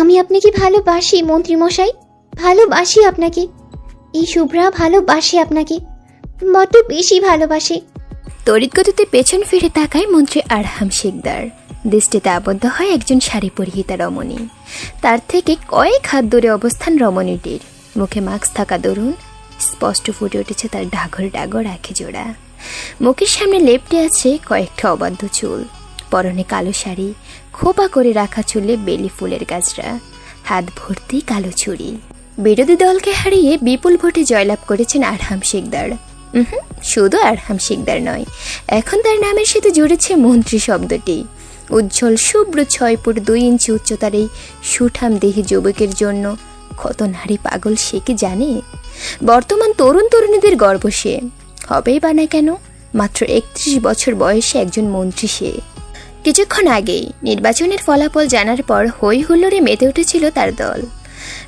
আমি আপনাকে ভালোবাসি মন্ত্রী মশাই, ভালোবাসি আপনাকে। এই শুভ্রা ভালোবাসে আপনাকে, বড্ড বেশি ভালোবাসে। তড়িৎগতিতে পেছন ফিরে তাকায় মন্ত্রী আরহাম শিকদার। দৃষ্টিতে আবদ্ধ হয় একজন শাড়ি পরিহিতা রমণী। তার থেকে কয়েক হাত দূরে অবস্থান রমণীটির। মুখে মাস্ক থাকা দরুন স্পষ্ট ফুটে উঠেছে তার ডাগর ডাগর আঁখি জোড়া। মুখের সামনে লেপ্টে আছে কয়েকটা অবাধ্য চুল। পরনে কালো শাড়ি, খোপা করে রাখা চুলে বেলি ফুলের গাছরা, হাত ভর্তি কালো ছুরি। বিরোধী দলকে হারিয়ে বিপুল ভোটে জয়লাভ করেছেন আরহাম শিকদার। শুধু আরহাম শিকদার নয়, এখন তার নামের সাথে জুড়েছে মন্ত্রী শব্দটি। উজ্জ্বল শুভ্র 6 ফুট 2 ইঞ্চি উচ্চতার এই সুঠাম দেহী যুবকের জন্য কত নারী পাগল সে কি জানে? বর্তমান তরুণ তরুণীদের গর্ব সে, হবেই বা না কেন। মাত্র 31 বছর বয়সে একজন মন্ত্রী সে। কিছুক্ষণ আগেই নির্বাচনের ফলাফল জানার পর হই হুল্লোড়ে মেতে উঠেছিল তার দল।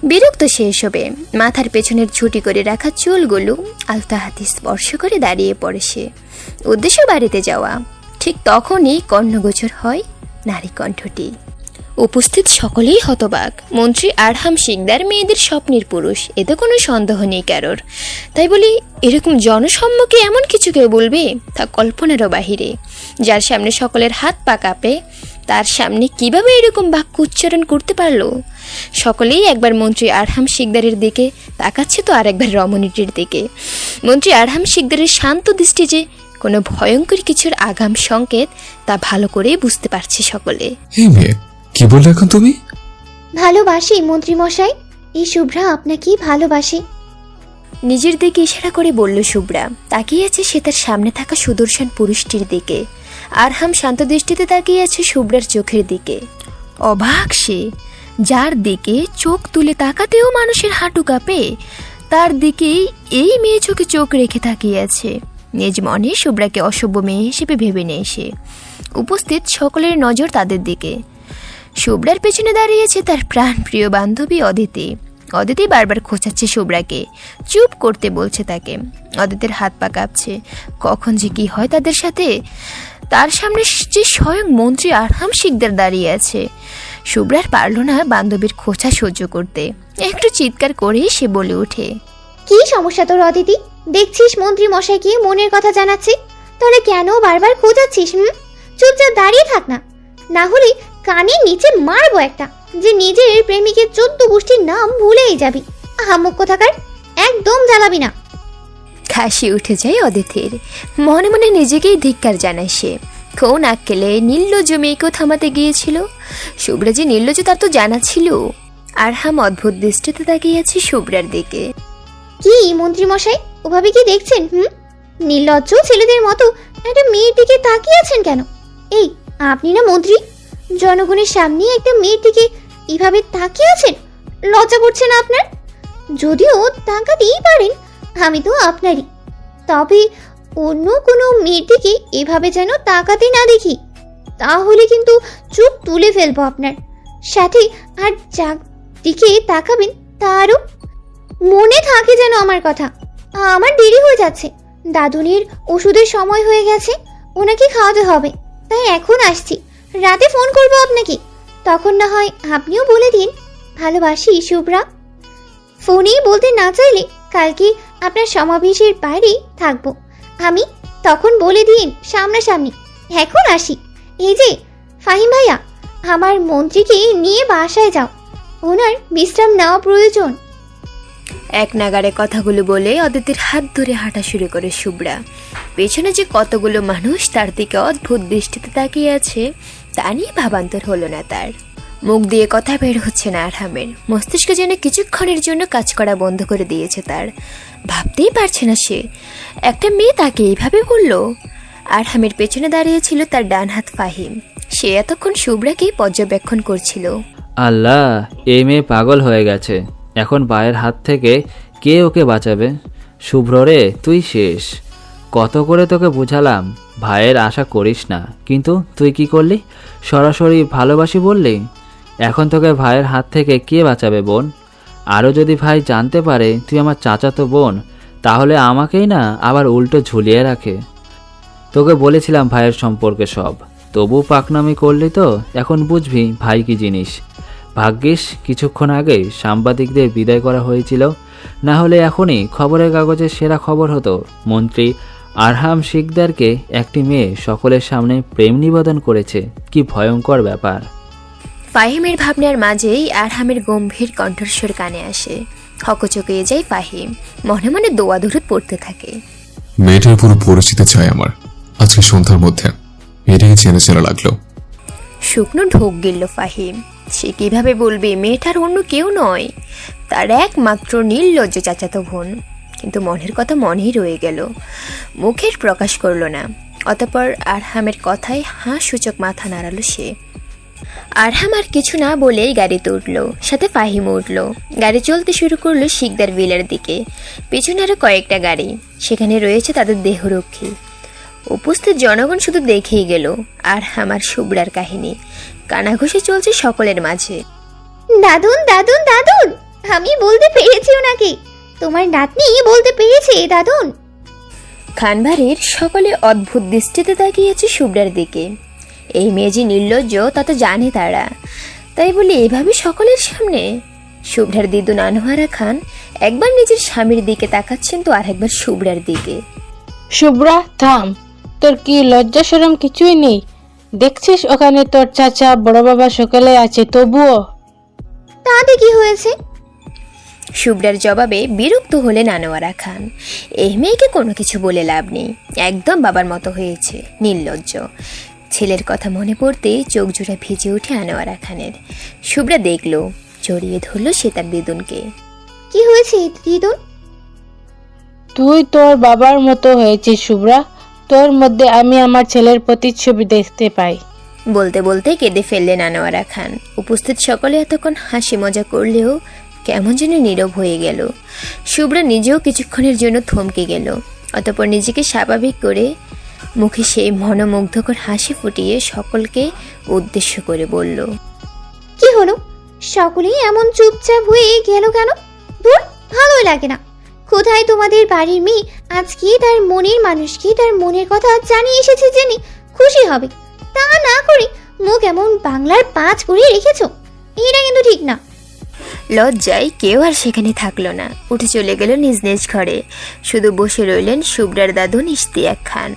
বিরক্ত সে এসবে। মাথার পেছনের ছুটি করে রাখা চুলগুলো আলতা হাতে স্পর্শ করে দাঁড়িয়ে পড়ে সে। উদ্দেশ্য বাড়িতে যাওয়া। ঠিক তখনই কর্ণগোচর হয় নারী কণ্ঠটি। উপস্থিত সকলেই হতবাক। মন্ত্রী আরহাম শিকদার মেয়েদের স্বপ্নের পুরুষ, এতে কোনো সন্দেহ নেই কারোর। তাই বলি এরকম জনসম্মুখে এমন কিছু কেউ বলবে তা কল্পনারও বাহিরে। যার সামনে সকলের হাত পা কাঁপে, তার সামনে কিভাবে এরকম বাক্য উচ্চারণ করতে পারলো? সকলেই একবার মন্ত্রী আরহাম শিকদারের দিকে তাকাচ্ছে, তো আরেকবার রমণীটির দিকে। মন্ত্রী আরহাম শিকদারের শান্ত দৃষ্টি যে কোনো ভয়ঙ্কর কিছুর আগাম সংকেত, তা ভালো করেই বুঝতে পারছে সকলে। কি বললে এখন তুমি? ভালোবাসি মন্ত্রী মশাই, এই শুভ্রা আপনাকেই ভালোবাসে। নিজের দিকে ইশারা করে বলল শুভ্রা। তাকিয়ে আছে সে তার সামনে থাকা সুদর্শন পুরুষটির দিকে। আরহাম শান্ত দৃষ্টিতে তাকিয়ে আছে শুভ্রার চোখের দিকে। অবাক সে, যার দিকে চোখ তুলে তাকাতেও মানুষের হাঁটু কাঁপে, তার দিকেই এই মেয়ে চোখে চোখ রেখে তাকিয়ে আছে। নিজ মনে শুভ্রাকে অসভ্য মেয়ে হিসেবে ভেবে নেয় সে। উপস্থিত সকলের নজর তাদের দিকে। শুভ্রার পেছনে দাঁড়িয়েছে তার প্রাণ প্রিয় বান্ধবী অদিতি। অদিতি বারবার খোঁচাচ্ছে শুভ্রাকে, চুপ করতে বলছে তাকে। অদিতির হাত পা কাঁপছে, কখন যে কি হয় তাদের সাথে। তার সামনে যে স্বয়ং মন্ত্রী আরহাম শিকদার দাঁড়িয়ে আছে। শুভ্রার পারল না বান্ধবীর খোঁচা সহ্য করতে। একটু চিৎকার করেই সে বলে ওঠে, কি সমস্যা তোর অদিতি? দেখছিস মন্ত্রী মশাইকে মনের কথা জানাচ্ছে, তাহলে কেন বারবার খোঁজাচ্ছিস? চুপচাপ দাঁড়িয়ে থাক না, না হলে কানের নিচে মারবো একটা, যে নিজের প্রেমিকের 14 গোষ্ঠীর নাম ভুলেই যাবি। আহাম্মক কোথাকার, একদম জ্বালাবি না। খাসি উঠে যায় অদিতির। মনে মনে নিজেকেই ধিক্কার জানায় সে। কোন আক্কেলে নির্লজ্জ মেয়েকেও থামাতে গিয়েছিল? শুভ্রা যে নির্লজ্জ তার তো জানা ছিল। আরহাম অদ্ভুত দৃষ্টিতে তাকিয়ে আছে শুভ্রার দিকে। কি মন্ত্রী মশাই, ওভাবে কি দেখছেন? নির্লজ্জ ছেলেদের মতো একটা মেয়ের দিকে তাকিয়ে আছেন কেন? এই আপনি না মন্ত্রী, জনগণের সামনে একটা মেয়ের দিকে এভাবে তাকিয়ে আছেন? লজ্জা করছে না আপনার? যদিও তাকাতেই পারেন, আমি তো আপনারই। তবে অন্য কোনো মেয়ের দিকে এভাবে যেন তাকাতে না দেখি, তাহলে কিন্তু চোখ তুলে ফেলবো আপনার। সাথে আর যার দিকে তাকাবেন তারও মনে থাকে যেন আমার কথা। আমার দেরি হয়ে যাচ্ছে, দাদুনির ওষুধের সময় হয়ে গেছে, ওনাকে খাওয়াতে হবে, তাই এখন আসছি। রাতে ফোন করবো আপনাকে, তখন না হয় আপনিও বলে দিন ভালোবাসি শুভ্রা। ফোনেই বলতে না চাইলে কালকে আপনার সমাবেশের বাইরেই থাকবো আমি, তখন বলে দিন সামনাসামনি। এখন আসি। এই যে ফাহিম ভাইয়া, আমার মন্ত্রীকে নিয়ে বাসায় যাও, ওনার বিশ্রাম নেওয়া প্রয়োজন। এক নাগারে কথাগুলো বলে অদিতির হাত ধরে হাঁটা শুরু করে শুভ্রা। পেছনে যে কতগুলো মানুষ তার দিকে অদ্ভুত দৃষ্টিতে তাকিয়ে আছে, তা নিয়ে ভাবান্তর হলো না তার। মুখ দিয়ে কথা বের হচ্ছে না আরহামের। মস্তিষ্ক যেন কিছুক্ষণের জন্য কাজ করা বন্ধ করে দিয়েছে তার। ভাবতেই পারছে না সে, একটা মেয়ে তাকে এইভাবে বললো। আরহামের পেছনে দাঁড়িয়েছিল তার ডান হাত ফাহিম। সে এতক্ষণ শুভ্রাকেই পর্যবেক্ষণ করছিল। আল্লাহ, এই মেয়ে পাগল হয়ে গেছে। এখন ভাইয়ের হাত থেকে কে ওকে বাঁচাবে? শুভ্র রে, তুই শেষ। কত করে তোকে বুঝালাম ভাইয়ের আশা করিস না, কিন্তু তুই কি করলি? সরাসরি ভালোবাসি বললি। এখন তোকে ভাইয়ের হাত থেকে কে বাঁচাবে বোন? আরও যদি ভাই জানতে পারে তুই আমার চাচাতো বোন, তাহলে আমাকেই না আবার উল্টো ঝুলিয়ে রাখে। তোকে বলেছিলাম ভাইয়ের সম্পর্কে সব, তবু পাকনামি করলি তো। এখন বুঝবি ভাই কি জিনিস। ভাগ্যিস কিছুক্ষণ আগে সাংবাদিকদের বিদায় করা হয়েছিল, না হলে এখনই খবরের কাগজে সেরা খবর হতো মন্ত্রী আরহাম শিকদারকে একটি মেয়ে সকলের সামনে প্রেম নিবেদন করেছে। কি ভয়ঙ্কর ব্যাপার। ফাহিমের ভাবনার মাঝেই আরহামের গম্ভীর কণ্ঠস্বর কানে আসে। হকচকিয়ে যায় ফাহিম, মনে মনে দোয়া দরুদ পড়তে থাকে। মেয়েটার পুরো পরিচিতি চাই আমার। আজকে সন্ধ্যার মধ্যে মেয়েটাকে চেনা চেনা লাগলো। শুকনো ঢোক গিলল ফাহিম। সে কিভাবে বলবে মেয়েটার অন্য কেউ নয়, তার একমাত্র নির্লজ্জ চাচাতো বোন। কিন্তু মনের কথা মনেই রয়ে গেল, মুখের প্রকাশ করলো না। অতঃপর আরহামের কথায় হাঁ সূচক মাথা নাড়ালো সে। আরহাম আর কিছু না বলেই গাড়িতে উঠল, সাথে ফাহিমও উঠল। গাড়ি চলতে শুরু করলো শিকদার বিলের দিকে। পিছনে আরো কয়েকটা গাড়ি, সেখানে রয়েছে তাদের দেহরক্ষী। উপস্থিত জনগণ শুধু দেখেই গেল আরহাম আর শুভ্রার কাহিনী কানাঘুষে চলছে সকলের মাঝে। দাদুন দাদুন দাদুন, আমি বলতে পেরেছি ওনাকে, তোমার নাতনি বলতে পেরেছে দাদুন। খানবাড়ির সকলে অদ্ভুত দৃষ্টিতে তাকিয়েছে শুভ্রার দিকে। এই মেয়ে যে নির্লজ্জ তা তো জানে তারা, তাই বলে এভাবে সকলের সামনে। শুভ্রার দিদুন আনোয়ারা খান একবার নিজের স্বামীর দিকে তাকাচ্ছেন তো আর একবার শুভ্রার দিকে। শুভ্রা থাম, তোর কি লজ্জা শরম কিছুই নেই? দেখছিস ওখানে তোর চাচা বড় বাবা সকলে আছে, তবুও। তাতে কি হয়েছে? শুভ্রার জবাবে বিরক্ত হলেন আনোয়ারা খান। এই মেয়েকে কোনো কিছু বলে লাভ নেই, একদম বাবার মতো হয়েছে, নির্লজ্জ। ছেলের কথা মনে পড়তে চোখ জোড়া ভিজে ওঠে আনোয়ারা খানের। শুভ্রা দেখলো, জড়িয়ে ধরলো সে তার দিদুনকে। কি হয়েছে দিদুন? তুই তোর বাবার মতো হয়েছিস শুভ্রা, তোর মধ্যে আমি আমার ছেলের প্রতিচ্ছবি দেখতে পাই। বলতে বলতে কেঁদে ফেললেন আনোয়ারা খান। উপস্থিত সকলে এতক্ষণ হাসি মজা করলেও কেমন যেন নীরব হয়ে গেল। শুভ্রা নিজেও কিছুক্ষণের জন্য থমকে গেল। অতঃপর নিজেকে স্বাভাবিক করে মুখে সেই মনোমুগ্ধকর হাসি ফুটিয়ে সকলকে উদ্দেশ্য করে বলল, কি হলো? সকলেই এমন চুপচাপ হয়ে গেল কেন? দূর, ভালোই লাগে না। কোথায় তোমাদের বাড়ির মেয়ে আজকে তার মনের মানুষকে তার মনের কথা জানিয়ে এসেছে জেনে খুশি হবে, তা না করে মুখ এমন বাংলার পাঁচ করে রেখেছো, এটা কিন্তু ঠিক না। লজ্জায় কেউ আর সেখানে থাকলো না, উঠে চলে গেল নিজ নিজ ঘরে। শুধু বসে রইলেন শুভ্রার দাদুন ইশতিয়াক খান।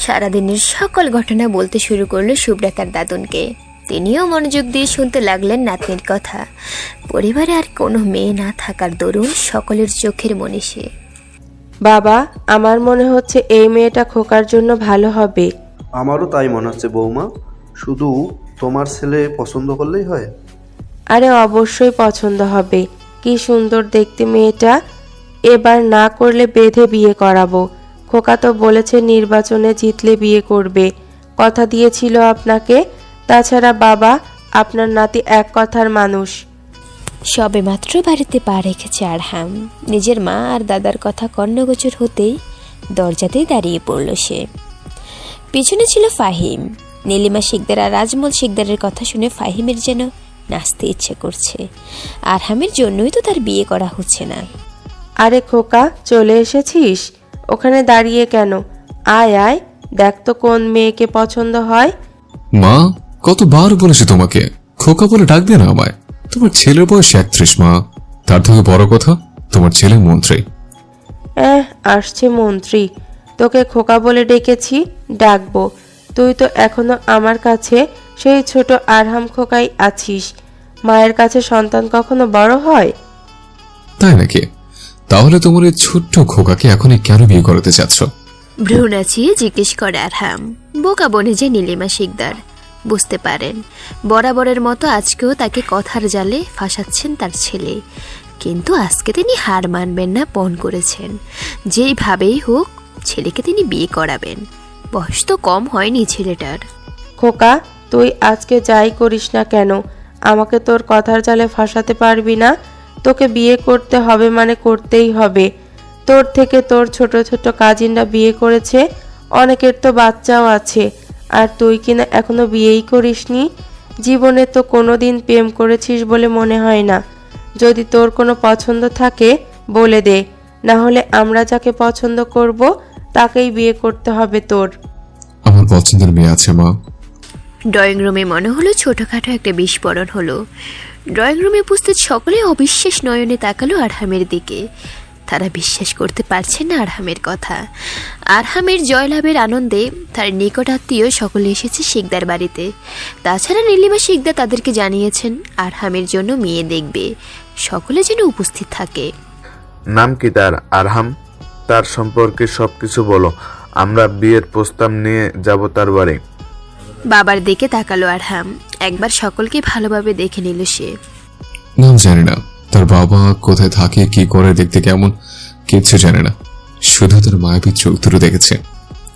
সারাদিনের সকল ঘটনা বলতে শুরু করলো শুভ্রা তার দাদুনকে। তিনিও মনোযোগ দিয়ে শুনতে লাগলেন নাতনির কথা। পরিবারে আর কোনো মেয়ে না থাকার দরুন সকলের চোখের মনে সে। বাবা, আমার মনে হচ্ছে এই মেয়েটা খোকার জন্য ভালো হবে। আমারও তাই মনে হচ্ছে বৌমা, শুধু তোমার ছেলে পছন্দ করলেই হয়। আরে অবশ্যই পছন্দ হবে, কি সুন্দর দেখতে মেয়েটা। এবার না করলে বেঁধে বিয়ে করাবো। খোকা তো বলেছে নির্বাচনে জিতলে বিয়ে করবে, কথা দিয়েছিল আপনাকে। তাছাড়া বাবা, আপনার নাতি এক কথার মানুষ। সবে মাত্র বাড়িতে পা রেখেছে আরহাম। নিজের মা আর দাদার কথা কর্ণগোচর হতেই দরজাতেই দাঁড়িয়ে পড়ল সে। পিছনে ছিল ফাহিম। নীলিমা শিকদার আর রাজমল শিকদারের কথা শুনে ফাহিমের যেন নাচতে ইচ্ছে করছে। আরহামের জন্যই তো তার বিয়ে করা হচ্ছে না। আরে খোকা, চলে এসেছিস? ওখানে দাঁড়িয়ে কেন? আয় আয়, দেখ তো কোন মেয়েকে পছন্দ হয়। মা, কতবার বলেছি তোমাকে খোকা বলে ডাকবে না আমায়। তোমার ছেলের বয়স 31 মা। তার থেকে বড় কথা, তোমার ছেলে মন্ত্রী। আসছে মন্ত্রী, তোকে খোকা বলে ডেকেছি, ডাকবো। তুই তো এখনো আমার কাছে সেই ছোট আরহাম খোকাই আছিস। মায়ের কাছে সন্তান কখনো বড় হয়? তাই নাকি? তাহলে তোমার এই ছোট্ট খোকাকে এখনই কেন বিয়ে করাতে চাচ্ছ? ভ্রু নাচিয়ে জিজ্ঞেস করে আরহাম। বোকা বনে যে নীলিমা শিকদার বুঝতে পারেন, বরাবরের মতো আজকেও তাকে কথার জালে ফাঁসাচ্ছেন তার ছেলে। কিন্তু আজকে তিনি হার মানবেন না, পণ করেছেন যেইভাবেই হোক ছেলেকে তিনি বিয়ে করাবেন। বয়স তো কম হয়নি ছেলেটার। খোকা, তুই আজকে যাই করিস না কেন, আমাকে তোর কথার জালে ফাঁসাতে পারবি না। তোকে বিয়ে করতে হবে মানে করতেই হবে। তোর থেকে তোর ছোট ছোট কাজিনরা বিয়ে করেছে, অনেকের তো বাচ্চাও আছে, আর তুই কিনা এখনো বিয়েই করিসনি। জীবনে তো কোনোদিন প্রেম করেছিস বলে মনে হয় না। যদি তোর কোনো পছন্দ থাকে বলে দে, না হলে আমরা যাকে পছন্দ করব তাকেই বিয়ে করতে হবে তোর। পছন্দের মেয়ে আছে মা। ড্রয়িং রুমে মনে হলো ছোটখাটো একটা বিস্ফোরণ হলো। ড্রয়িং রুমে উপস্থিত সকলে অবিশ্বাস নয়নে তাকালো আরহামের দিকে। তারা বিশ্বাস করতে পারছে না আরহামের কথা। আরহামের জয়লাভের আনন্দে তার নিকটাত্মীয় সকলে এসেছে শিকদার বাড়িতে। তাছাড়া নীলিমা শিকদার তাদেরকে জানিয়েছেন আরহামের জন্য মেয়ে দেখবে, সকলে যেন উপস্থিত থাকে। নাম কি তার? আরহাম? তার সম্পর্কে সবকিছু বলো, আমরা বিয়ের প্রস্তাব নিয়ে যাব তার বাড়ি। বাবার দিকে তাকালো আরহাম। একবার সকলকে ভালোভাবে দেখে নিল সে। নাম জানি না, তার বাবা কোথায় থাকে, কি করে, দেখতে কেমন, কিচ্ছু জানে না। শুধু তার মায়াবী চোখ দুটো দেখেছে,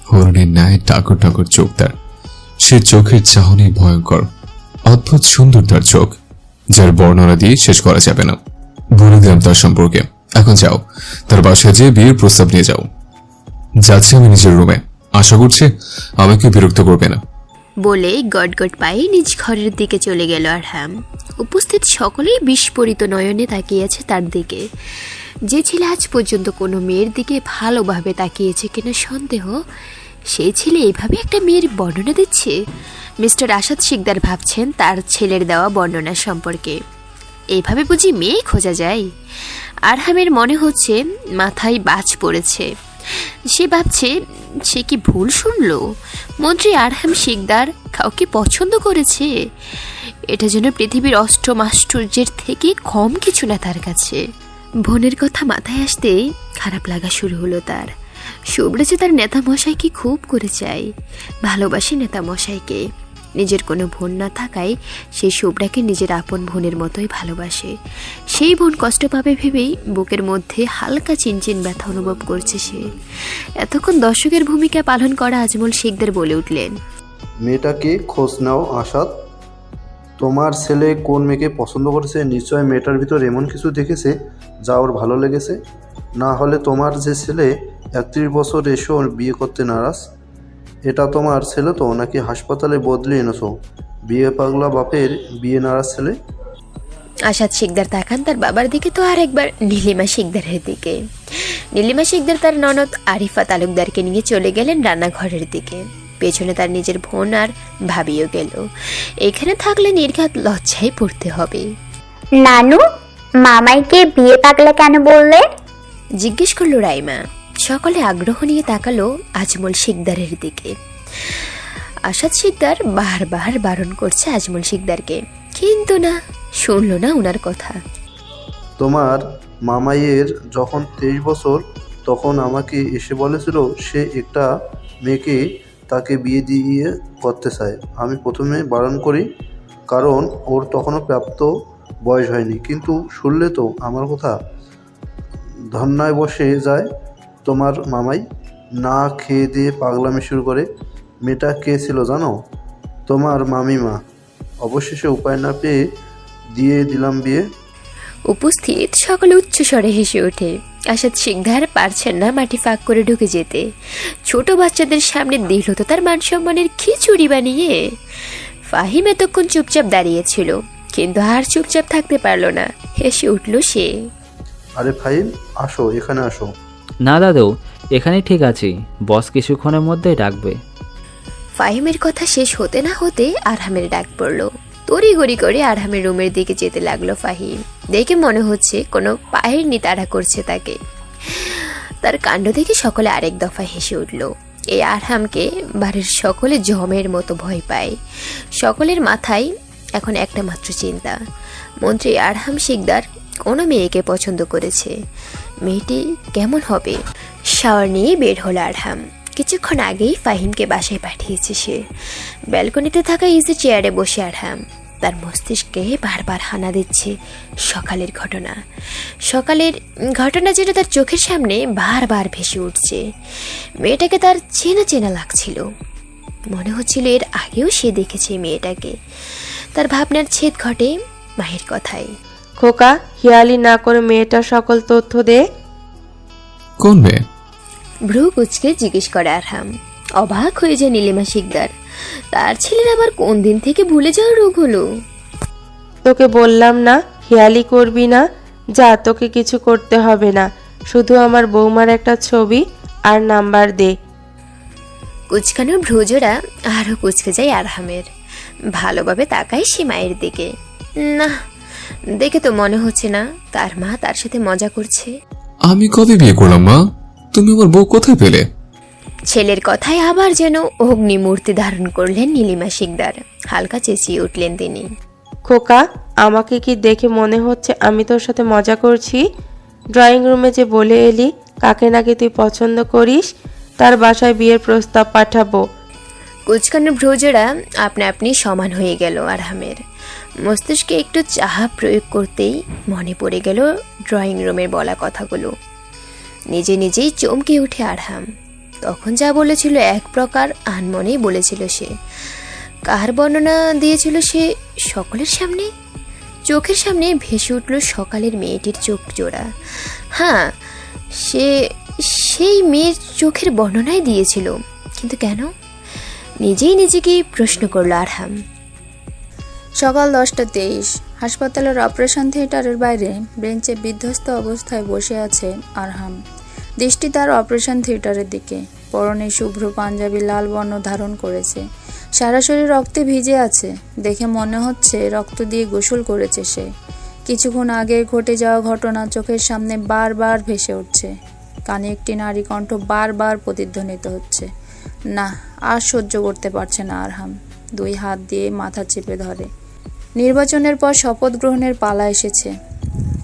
হরিণের ন্যায় টাকর টাকর চোখ তার। সে চোখের চাহনি ভয়ঙ্কর, অদ্ভুত সুন্দর তার চোখ, যার বর্ণনা দিয়ে শেষ করা যাবে না। বলে দিলাম তার সম্পর্কে। এখন যাও, তার বাসায় যেয়ে বিয়ের প্রস্তাব নিয়ে যাও। যাচ্ছি আমি নিজের রুমে, আশা করছি আমাকে বিরক্ত করবে না। বলে গটগট পায়ে নিজ ঘরের দিকে চলে গেল আরহাম। উপস্থিত সকলেই বিস্ফোরিত নয়নে তাকিয়েছে তার দিকে। যে ছেলে আজ পর্যন্ত কোনো মেয়ের দিকে ভালোভাবে তাকিয়েছে কিনা সন্দেহ, সেই ছেলে এইভাবে একটা মেয়ের বর্ণনা দিচ্ছে। মিস্টার আসাদ শিকদার ভাবছেন তার ছেলের দেওয়া বর্ণনা সম্পর্কে। এইভাবে বুঝি মেয়ে খোঁজা যায়? আরহামের মনে হচ্ছে মাথায় বাজ পড়েছে। সে ভাবছে সে কি ভুল শুনল? মন্ত্রী আরহাম শিকদার কাউকে পছন্দ করেছে? এটা যেন পৃথিবীর অষ্টম আশ্চর্যের থেকে কম কিছু না তার কাছে। বোনের কথা মাথায় আসতেই খারাপ লাগা শুরু হলো তার। শুভ্রা যে তার নেতা মশাইকে খুব করে চায়, ভালোবাসে নেতা মশাইকে। নিজের কোনো বোন না থাকায় সে শুভ্রাকে নিজের আপন বোনের মতোই ভালোবাসে। সেই বোন কষ্ট পাবে ভেবেই বুকের মধ্যে হালকা চিনচিন ব্যথা অনুভব করছে সে। এতক্ষণ দর্শকের ভূমিকা পালন করা আজমল শিকদার বলে উঠলেন, মেয়েটাকে খোঁজ নাও আসাদ। তোমার ছেলে কোন মেয়েকে পছন্দ করেছে? নিশ্চয় মেয়েটার ভিতর এমন কিছু দেখেছে যা ওর ভালো লেগেছে। না হলে তোমার যে ছেলে 31 বছর এসেও বিয়ে করতে নারাজ, এটা তোমার ছেলে তো, নাকি হাসপাতালে বদলে এনেছো বিয়ে পাগলা বাপের বিয়ে নারাজ ছেলে? আসাদ শিকদার তাকান তার বাবার দিকে তো আর একবার নীলিমা শিকদারের দিকে। নীলিমা শিকদার তার ননদ আরিফা তালুকদারকে নিয়ে চলে গেলেন রান্নাঘরের দিকে। পেছনে তার নিজের বোন আর ভাবিও গেল। এখানে থাকলে নির্ঘাত লজ্জায় পড়তে হবে। নানু, মামাইকে বিয়ে পাগলা কেন বললে? জিজ্ঞেস করলো রাইমা। সকলে আগ্রহ নিয়ে তাকালো আজমল শিকদারের দিকে। আসাদ শিকদার বারবার বারণ করছে আজমল শিকদারকে, কিন্তু না, শুনলো না ওনার কথা। তোমার মামাইয়ের যখন 23 বছর তখন আমাকে এসে বলেছিল সে একটা মেয়েকে তাকে বিয়ে দিয়ে করতে চায়। আমি প্রথমে বারণ করি, কারণ ওর তখনও প্রাপ্ত বয়স হয়নি। কিন্তু শুনলে তো আমার কথা, ধন্যায় বসে যায় তোমার মামাই। না খেয়ে দিয়ে পাগলামি শুরু করে। মেয়েটা কে ছিল জানো? তোমার মামিমা। অবশেষে উপায় না পেয়ে দিয়ে দিলাম বিয়ে। উপস্থিত সকলে উচ্চস্বরে হেসে ওঠে। আসাদ শিকদার পারছেন না মাটি ফাঁক করে ঢুকে যেতে। ছোট বাচ্চাদের সামনে দিল তো তার মান সম্মানের খিচুড়ি বানিয়ে। ফাহিম এতক্ষণ চুপচাপ দাঁড়িয়েছিল, কিন্তু আর চুপচাপ থাকতে পারল না, হেসে উঠল সে। আরে ফাহিম, আসো, এখানে আসো। না দাদু, এখানেই ঠিক আছি, বস কিছুক্ষণের মধ্যেই ডাকবে। ফাহিমের কথা শেষ হতে না হতে আরহামের ডাক পড়ল। তড়িঘড়ি করে আরহামের রুমের দিকে যেতে লাগলো ফাহিম। দেখে মনে হচ্ছে কোনো পায়ের নি তাড়া করছে তাকে। তার কাণ্ড দেখে সকলে আরেক দফা হেসে উঠল। এই আরহামকে বাড়ির সকলে জমের মতো ভয় পায়। সকলের মাথায় এখন একটা মাত্র চিন্তা, মন্ত্রী আরহাম শিকদার কোনো মেয়েকে পছন্দ করেছে, মেয়েটি কেমন হবে। শাওয়ার নিয়ে বের হলো আরহাম। কিছুক্ষণ আগেই ফাহিমকে বাসায় পাঠিয়েছে সে। ব্যালকনিতে থাকা ইজি চেয়ারে বসে আরহাম। তার মস্তিষ্কে বারবার হানা দিচ্ছে সকালের ঘটনা যেটা তার চোখের সামনে বারবার ভেসে উঠছে। মেয়েটাকে তার চেনা চেনা লাগছিল, মনে হচ্ছিল এর আগেও সে দেখেছে মেয়েটাকে। তার ভাবনার ছেদ ঘটে মায়ের কথায়। খোকা, হিয়ালি না করে মেয়েটার সকল তথ্য দে। কোন মেয়ে? ভ্রু কুচকে জিজ্ঞেস করে আরহাম। অবাক হয়ে যায় নীলিমা শিকদার। তার ছেলের আবার কোন দিন থেকে ভুলে যাওয়ার রোগ হলো? তোকে বললাম না হিয়ালি করবি না। যা, তোকে কিছু করতে হবে না, শুধু আমার বৌমার একটা ছবি আর নাম্বার দে। কুচকানোর ভ্রুজোড়া আরও কুচকে যায় আরহামের। ভালোভাবে তাকায় সে মায়ের দিকে। না, দেখে তো মনে হচ্ছে না তার মা তার সাথে মজা করছে। আমি কবে বিয়ে করলাম মা? তুমি আমার বউ কোথায় পেলে? ছেলের কথায় আবার যেন অগ্নিমূর্তি ধারণ করলেন নীলিমা শিকদার। হালকা চেঁচিয়ে উঠলেন তিনি। খোকা, আমাকে কি দেখে মনে হচ্ছে আমি তোর সাথে মজা করছি? ড্রয়িং রুমে যে বলে এলি কাকে নাকি তুই পছন্দ করিস, তার বাসায় বিয়ের প্রস্তাব পাঠাবো। কুচকানোর ভ্রুজোড়া আপনা আপনি সমান হয়ে গেল আরহামের। মস্তিষ্কে একটু চাহা প্রয়োগ করতেই মনে পড়ে গেল ড্রয়িং রুমের বলা কথাগুলো। নিজে নিজেই চমকে উঠে আরহাম। তখন যা বলেছিল এক প্রকার আনমনেই বলেছিল সে। কার বর্ণনা দিয়েছিল সে সকলের সামনে? চোখের সামনে ভেসে উঠল সকালের মেয়েটির চোখ জোড়া। হ্যাঁ, সেই মেয়ের চোখের বর্ণনাই দিয়েছিল, কিন্তু কেন? নিজেই নিজেকে প্রশ্ন করল আরহাম। সকাল 10:23 হাসপাতালের অপারেশন থিয়েটারের বাইরে বেঞ্চে বিধ্বস্ত অবস্থায় বসে আছে আরহাম। দৃষ্টি তার অপারেশন থিয়েটারের দিকে। পরনে শুভ্র পাঞ্জাবি লাল বর্ণ ধারণ করেছে। সারা শরীর রক্তে ভিজে আছে। দেখে মনে হচ্ছে রক্ত দিয়ে গোসল করেছে সে। কিছুক্ষণ আগে ঘটে যাওয়া ঘটনা চোখের সামনে বারবার ভেসে উঠছে। কানে একটি নারী কণ্ঠ বারবার প্রতিধ্বনিত হচ্ছে। না, আর সহ্য করতে পারছে না আরহাম। 2 হাত দিয়ে মাথা চেপে ধরে। নির্বাচনের পর শপথ গ্রহণের পালা এসেছে।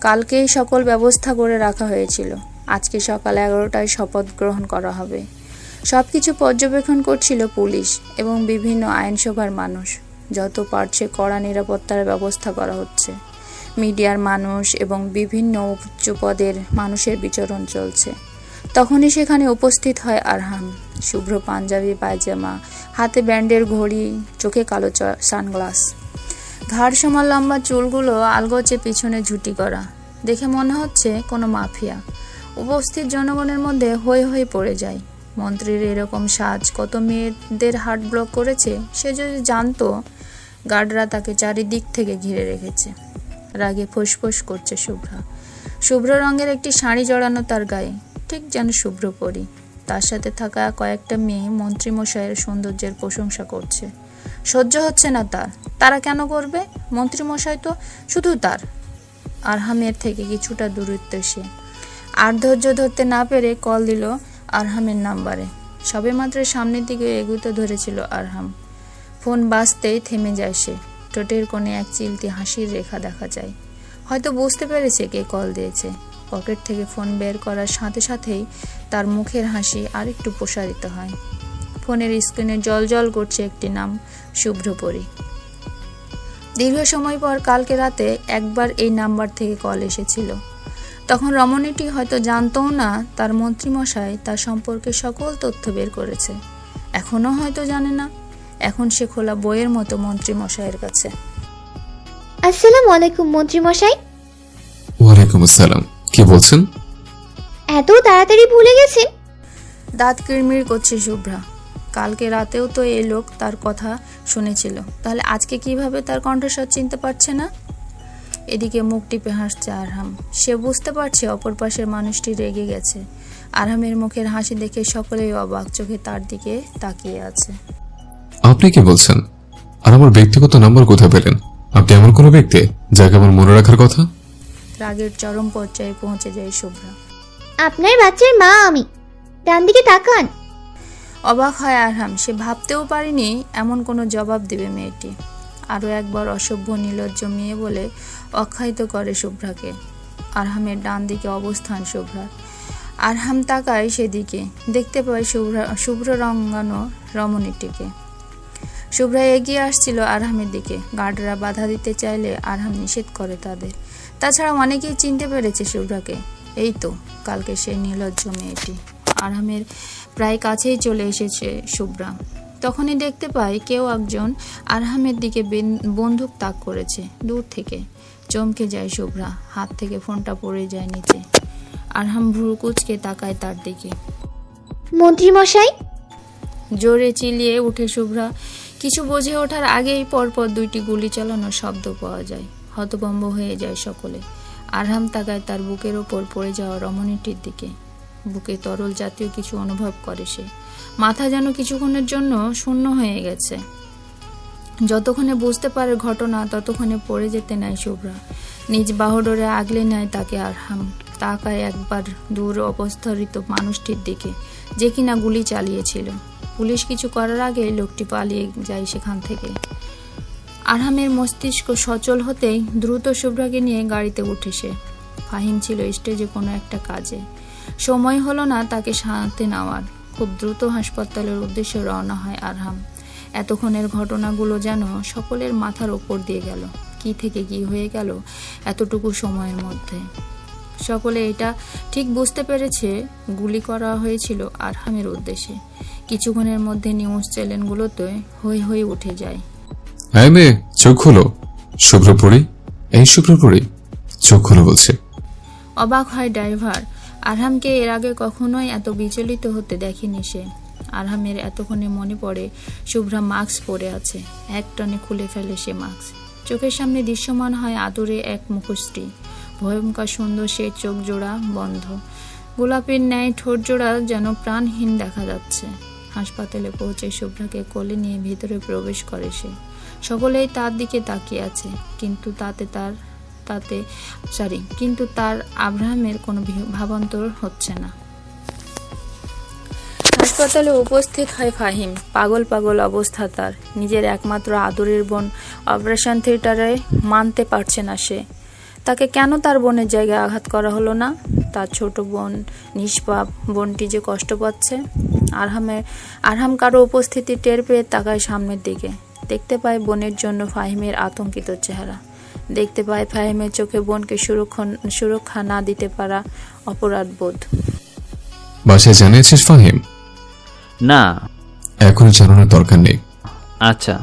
কালকেই সকল ব্যবস্থা করে রাখা হয়েছিল। আজকে সকাল 11টায় শপথ গ্রহণ করা হবে। সবকিছু পর্যবেক্ষণ করছিল পুলিশ এবং বিভিন্ন আইনসভার মানুষ। যত পারছে কড়া নিরাপত্তার ব্যবস্থা করা হচ্ছে। মিডিয়ার মানুষ এবং বিভিন্ন উচ্চ পদের মানুষের বিচরণ চলছে। তখনই সেখানে উপস্থিত হয় আরহাম। শুভ্র পাঞ্জাবি পায়জামা, হাতে ব্যান্ডের ঘড়ি, চোখে কালো সানগ্লাস। ঘাড় সমান লম্বা চুলগুলো আলগোচে পিছনে ঝুটি করা। দেখে মনে হচ্ছে কোনো মাফিয়া। উপস্থিত জনগণের মধ্যে হই হই পড়ে যায়। মন্ত্রীর এরকম সাজ কত মেয়েদের হার্ট ব্লক করেছে সে যদি জানতো। গার্ডরা তাকে চারিদিক থেকে ঘিরে রেখেছে। রাগে ফোঁস করছে শুভ্রা। শুভ্র রঙের একটি শাড়ি জড়ানো তার গায়ে, ঠিক যেন শুভ্র পরি। তার সাথে থাকা কয়েকটা মেয়ে মন্ত্রীমশাইয়ের সৌন্দর্যের প্রশংসা করছে। সহ্য হচ্ছে না তার। তারা কেন করবে? মন্ত্রীমশাই তো শুধু তার। আরহামের থেকে কিছুটা দূরত্বে সে। আর ধৈর্য ধরতে না পেরে কল দিল আরহামের নাম্বারে। সবেমাত্র সামনের দিকে এগুতে ধরেছিল আরহাম। ফোন বাজতেই থেমে যায় সে। ঠোঁটের কোণে এক চিলতি হাসির রেখা দেখা যায়। হয়তো বুঝতে পেরেছে কে কল দিয়েছে। পকেট থেকে ফোন বের করার সাথে সাথেই তার মুখের হাসি আরেকটু প্রসারিত হয়। ফোনের স্ক্রিনে জল করছে একটি নাম, শুভ্রপরী। দীর্ঘ সময় পর কালকে রাতে একবার এই নাম্বার থেকে কল এসেছিল। তখন রমণীটি হয়তো জানতও না তার মন্ত্রীমশাই তার সম্পর্কে সকল তথ্য বের করেছে। এখনও হয়তো জানে না। এখন সে খোলা বইয়ের মতো মন্ত্রীমশাইয়ের কাছে। আসসালামু আলাইকুম মন্ত্রীমশাই। ওয়ালাইকুম আসসালাম। কি বলছেন? এত তাড়াতাড়ি ভুলে গেছেন? দাঁত কিড়মিড় করছে শুভ্রা। কালকে রাতেও তো এই লোক তার কথা শুনেছিল, তাহলে আজকে কিভাবে তার কণ্ঠস্বর চিনতে পারছে না? এদিকে মুখ টিপে হাসছে আরহাম। সে বুঝতে পারছে অপর পাশের মানুষটি রেগে গেছে। আরহামের মুখের হাসি দেখে সকলেই অবাক চোখে তার দিকে তাকিয়ে আছে। আপনি কি বলছেন? আর আমার ব্যক্তিগত নাম্বার কোথায় পেলেন? আপনি এমন কোনো ব্যক্তি যাকে আমার মনে রাখার কথা? রাগের চরম পর্যায়ে পৌঁছে যায় শুভ্রা। আপনার বাচ্চার মা আমি। ডান দিকে তাকান। অবাক হয় আরহাম। সে ভাবতেও পারেনি এমন কোনো জবাব দেবে মেয়েটি। আরও একবার অসভ্য নির্লজ্জ মেয়ে বলে অখ্যায়িত করে শুভ্রাকে। আরহামের ডান দিকে অবস্থান শুভ্রার। আরহাম তাকায় সেদিকে। দেখতে পায় শুভ্র রঙানো রমণীটিকে। শুভ্রা এগিয়ে আসছিল আরহামের দিকে। গার্ডরা বাধা দিতে চাইলে আরহাম নিষেধ করে তাদের। তাছাড়া অনেকেই চিনতে পেরেছে শুভ্রাকে। এই তো কালকে সেই নির্লজ্জ মেয়েটি। আরহামের প্রায় কাছেই চলে এসেছে শুভ্রা। তখনই দেখতে পায় কেউ একজন আরহামের দিকে বন্দুক তাক করেছে দূর থেকে। চমকে যায় শুভ্রা। হাত থেকে ফোনটা পড়ে যায় নিচে। আরহাম ভ্রু কুঁচকে তাকায় তার দিকে। মন্ত্রীমশাই! জোরে চিলিয়ে উঠে শুভ্রা। কিছু বুঝে ওঠার আগেই পরপর 2টি গুলি চালানোর শব্দ পাওয়া যায়। হতভম্ব হয়ে যায় সকলে। আরহাম তাকায় তার বুকের ওপর পড়ে যাওয়া রমণীটির দিকে। বুকে তরল জাতীয় কিছু অনুভব করে সে। মাথা যেন কিছুক্ষণের জন্য শূন্য হয়ে গেছে। যতক্ষণে বুঝতে পারে ঘটনা ততক্ষণে পড়ে যেতে নেয় শুভ্রা। নিজ বাহুডোরে আগলে নেয় তাকে আরহাম। তাকায় একবার দূর অবস্থারিত মানুষটির দিকে, যে কিনা গুলি চালিয়েছিল। পুলিশ কিছু করার আগে লোকটি পালিয়ে যায় সেখান থেকে। আরহামের মস্তিষ্ক সচল হতেই দ্রুত শুভ্রাকে নিয়ে গাড়িতে উঠে সে। ফাহিম ছিল স্টেজে কোনো একটা কাজে, সময় হলো না তাকে সাথে নেওয়ার। খুব দ্রুত হাসপাতালের উদ্দেশ্যে রওনা হয় আরহাম। এতক্ষণের ঘটনাগুলো যেন সকলের মাথার ওপর দিয়ে গেল। কি থেকে কি হয়ে গেল এতটুকু সময়ের মধ্যে। সকলে এটা ঠিক বুঝতে পেরেছে গুলি করা হয়েছিল আরহামের উদ্দেশ্যে। কিছুক্ষণের মধ্যে নিউজ চ্যানেলগুলোতে হই হই উঠে যায়। হ্যাঁ মেয়ে, চোখ খোলো। শুভ্রপুরী, এই শুভ্রপুরী, চোখ খোলো বলছে। অবাক হয় ড্রাইভার। আরহামকে এর আগে কখনোই এত বিচলিত হতে দেখেনি সে। আরহামের এতক্ষণে মনে পড়ে শুভ্রা মাস্ক পরে আছে। এক টানে খুলে ফেলে সে মাস্ক। চোখের সামনে দৃশ্যমান হয় আদুরে এক মুখশ্রী। ভয়ঙ্কর সুন্দর সে চোখ জোড়া বন্ধ, গোলাপের ন্যায় ঠোঁট জোড়া যেন প্রাণহীন দেখা যাচ্ছে। হাসপাতালে পৌঁছে শুভ্রাকে কোলে নিয়ে ভিতরে প্রবেশ করে সে। সকলেই তার দিকে তাকিয়ে আছে, কিন্তু কিন্তু তার আব্রাহামের কোনো ভাবান্তর হচ্ছে না। হাসপাতালে উপস্থিত হয় ফাহিম। পাগল পাগল অবস্থা তার। নিজের একমাত্র আদরের বোন অপারেশন থিয়েটারে মানতে পারছে না সে। তাকে কেন তার বোনের জায়গায় আঘাত করা হলো না? তার ছোট বোন নিষ্পাপ বোনটি যে কষ্ট পাচ্ছে। আরহাম কারো উপস্থিতি টের পেয়ে তাকায় সামনের দিকে। দেখতে পায় বোনের জন্য ফাহিমের আতঙ্কিত চেহারা। দেখতে পায় ফাহিমের চোখে বোনকে সুরক্ষা না দিতে পারা অপরাধ বোধ। বাসায় জানিয়েছিস ফাহিম? না। এখন জানানোর দরকার নেই। আচ্ছা।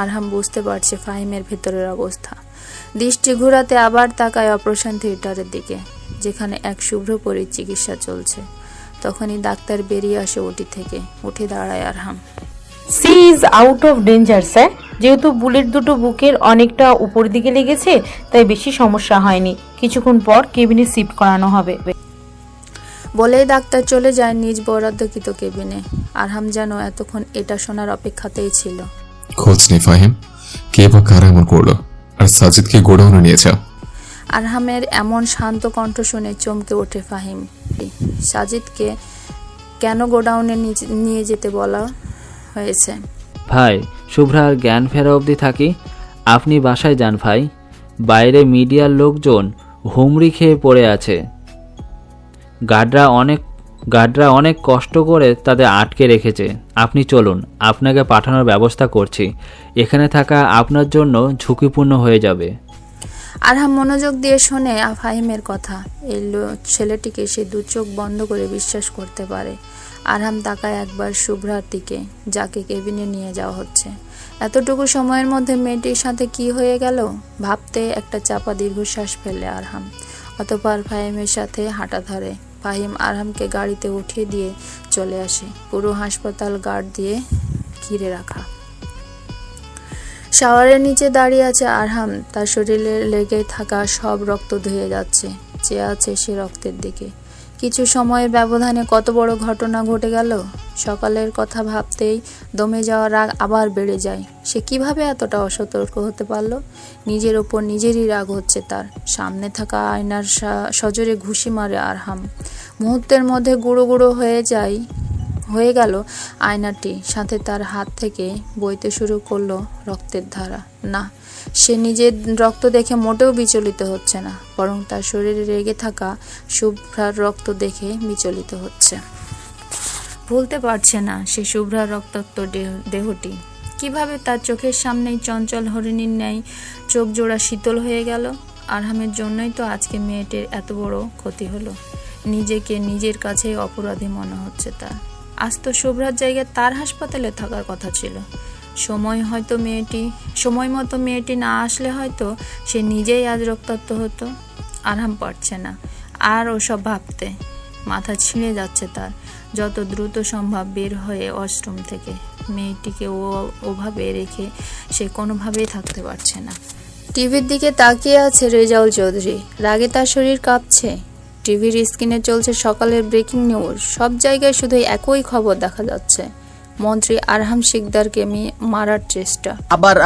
আরহাম বুঝতে পারছে ফাহিমের ভেতরের অবস্থা। দৃষ্টি ঘোরাতে আবার তাকায় অপারেশন থিয়েটারের দিকে, যেখানে এক শুভ্রপরীর চিকিৎসা চলছে। তখনই ডাক্তার বেরিয়ে আসে ওটি থেকে। উঠে দাঁড়ায় Arham. She is out of danger sir. যেহেতু বুলেট দুটো বুকের অনেকটা উপর দিকে লেগেছে, তাই বেশি সমস্যা হয়নি। কিছুক্ষণ পর কেবিনে শিফট করানো হবে। বলেই ডাক্তার চলে যায় নিজ বরাদ্দকৃত কেবিনে। আরহাম যেন এতক্ষণ এটা শোনার অপেক্ষাতেই ছিল। খোঁজ নেই ফাহিম, কে বা কারা এমন করলো, আর সাজিদকে গোডাউনে নিয়ে যাও। আরহামের এমন শান্ত কণ্ঠ শুনে চমকে ওঠে ফাহিম। সাজিদকে কেন গোডাউনে নিয়ে যেতে বলা হয়েছে? ভাই, শুভ্রার জ্ঞান ফেরা অবধি থাকি। আপনি বাসায় যান ভাই। বাইরে মিডিয়ার লোকজন হুমড়ি খেয়ে পড়ে আছে। গার্ডরা অনেক কষ্ট করে তাদের আটকে রেখেছে। আপনি চলুন, আপনাকে পাঠানোর ব্যবস্থা করছি। এখানে থাকা আপনার জন্য ঝুঁকিপূর্ণ হয়ে যাবে। আরহাম মনোযোগ দিয়ে শোনে ফাহিমের কথা। এই ছেলেটিকে সে দু চোখ বন্ধ করে বিশ্বাস করতে পারে। আরহাম তাকায় একবার শুভ্রার দিকে, যাকে কেবিনে নিয়ে যাওয়া হচ্ছে। এতটুকু সময়ের মধ্যে মেয়েটির সাথে কি হয়ে গেল ভাবতে একটা চাপা দীর্ঘশ্বাস ফেলে আরহাম। অতঃপর ফাহিমের সাথে হাঁটা ধরে। ফাহিম আরহামকে গাড়িতে উঠিয়ে দিয়ে চলে আসে। পুরো হাসপাতাল গার্ড দিয়ে ঘিরে রাখা। শাওয়ারের নিচে দাঁড়িয়ে আছে আরহাম। তার শরীরে লেগে থাকা সব রক্ত ধুয়ে যাচ্ছে। চেয়ে আছে সে রক্তের দিকে। কিছু সময়ের ব্যবধানে কত বড় ঘটনা ঘটে গেল। সকালের কথা ভাবতেই দমে যাওয়ার রাগ আবার বেড়ে যায়। সে কিভাবে এতটা অসতর্ক হতে পারলো? নিজের ওপর নিজেরই রাগ হচ্ছে তার। সামনে থাকা আয়নার সজোরে ঘুষি মারে আরহাম। মুহূর্তের মধ্যে গুঁড়ো গুঁড়ো হয়ে গেল আয়নাটি। সাথে তার হাত থেকে বইতে শুরু করলো রক্তের ধারা। না, সে নিজের রক্ত দেখে মোটেও বিচলিত হচ্ছে না, বরং তার শরীরে রেগে থাকা শুভ্রার রক্ত দেখে বিচলিত হচ্ছে। ভুলতে পারছে না সে শুভ্রার রক্তাক্ত দেহটি। কিভাবে তার চোখের সামনেই চঞ্চল হরিণীর ন্যায় চোখ জোড়া শীতল হয়ে গেল। আরহামের জন্যই তো আজকে মেয়েটির এত বড় ক্ষতি হলো। নিজেকে নিজের কাছেই অপরাধী মনে হচ্ছে তার। আজ তো শুভ্রার জায়গায় তার হাসপাতালে থাকার কথা ছিল। সময় মতো মেয়েটি না আসলে হয়তো সে নিজেই আজ রক্তাক্ত হতো। আরহাম পারছে না আর ওসব ভাবতে। মাথা ছিঁড়ে যাচ্ছে তার। যত দ্রুত সম্ভব বের হয়ে ওয়াশরুম থেকে। মেয়েটিকে ওভাবে রেখে সে কোনোভাবেই থাকতে পারছে না। টিভির দিকে তাকিয়ে আছে রেজাউল চৌধুরী। রাগে তার শরীর কাঁপছে। টিভির স্ক্রিনে চলছে সকালের ব্রেকিং নিউজ। সব জায়গায় শুধু একই খবর দেখা যাচ্ছে, মন্ত্রী আরহাম শিকদারকে মারার চেষ্টা।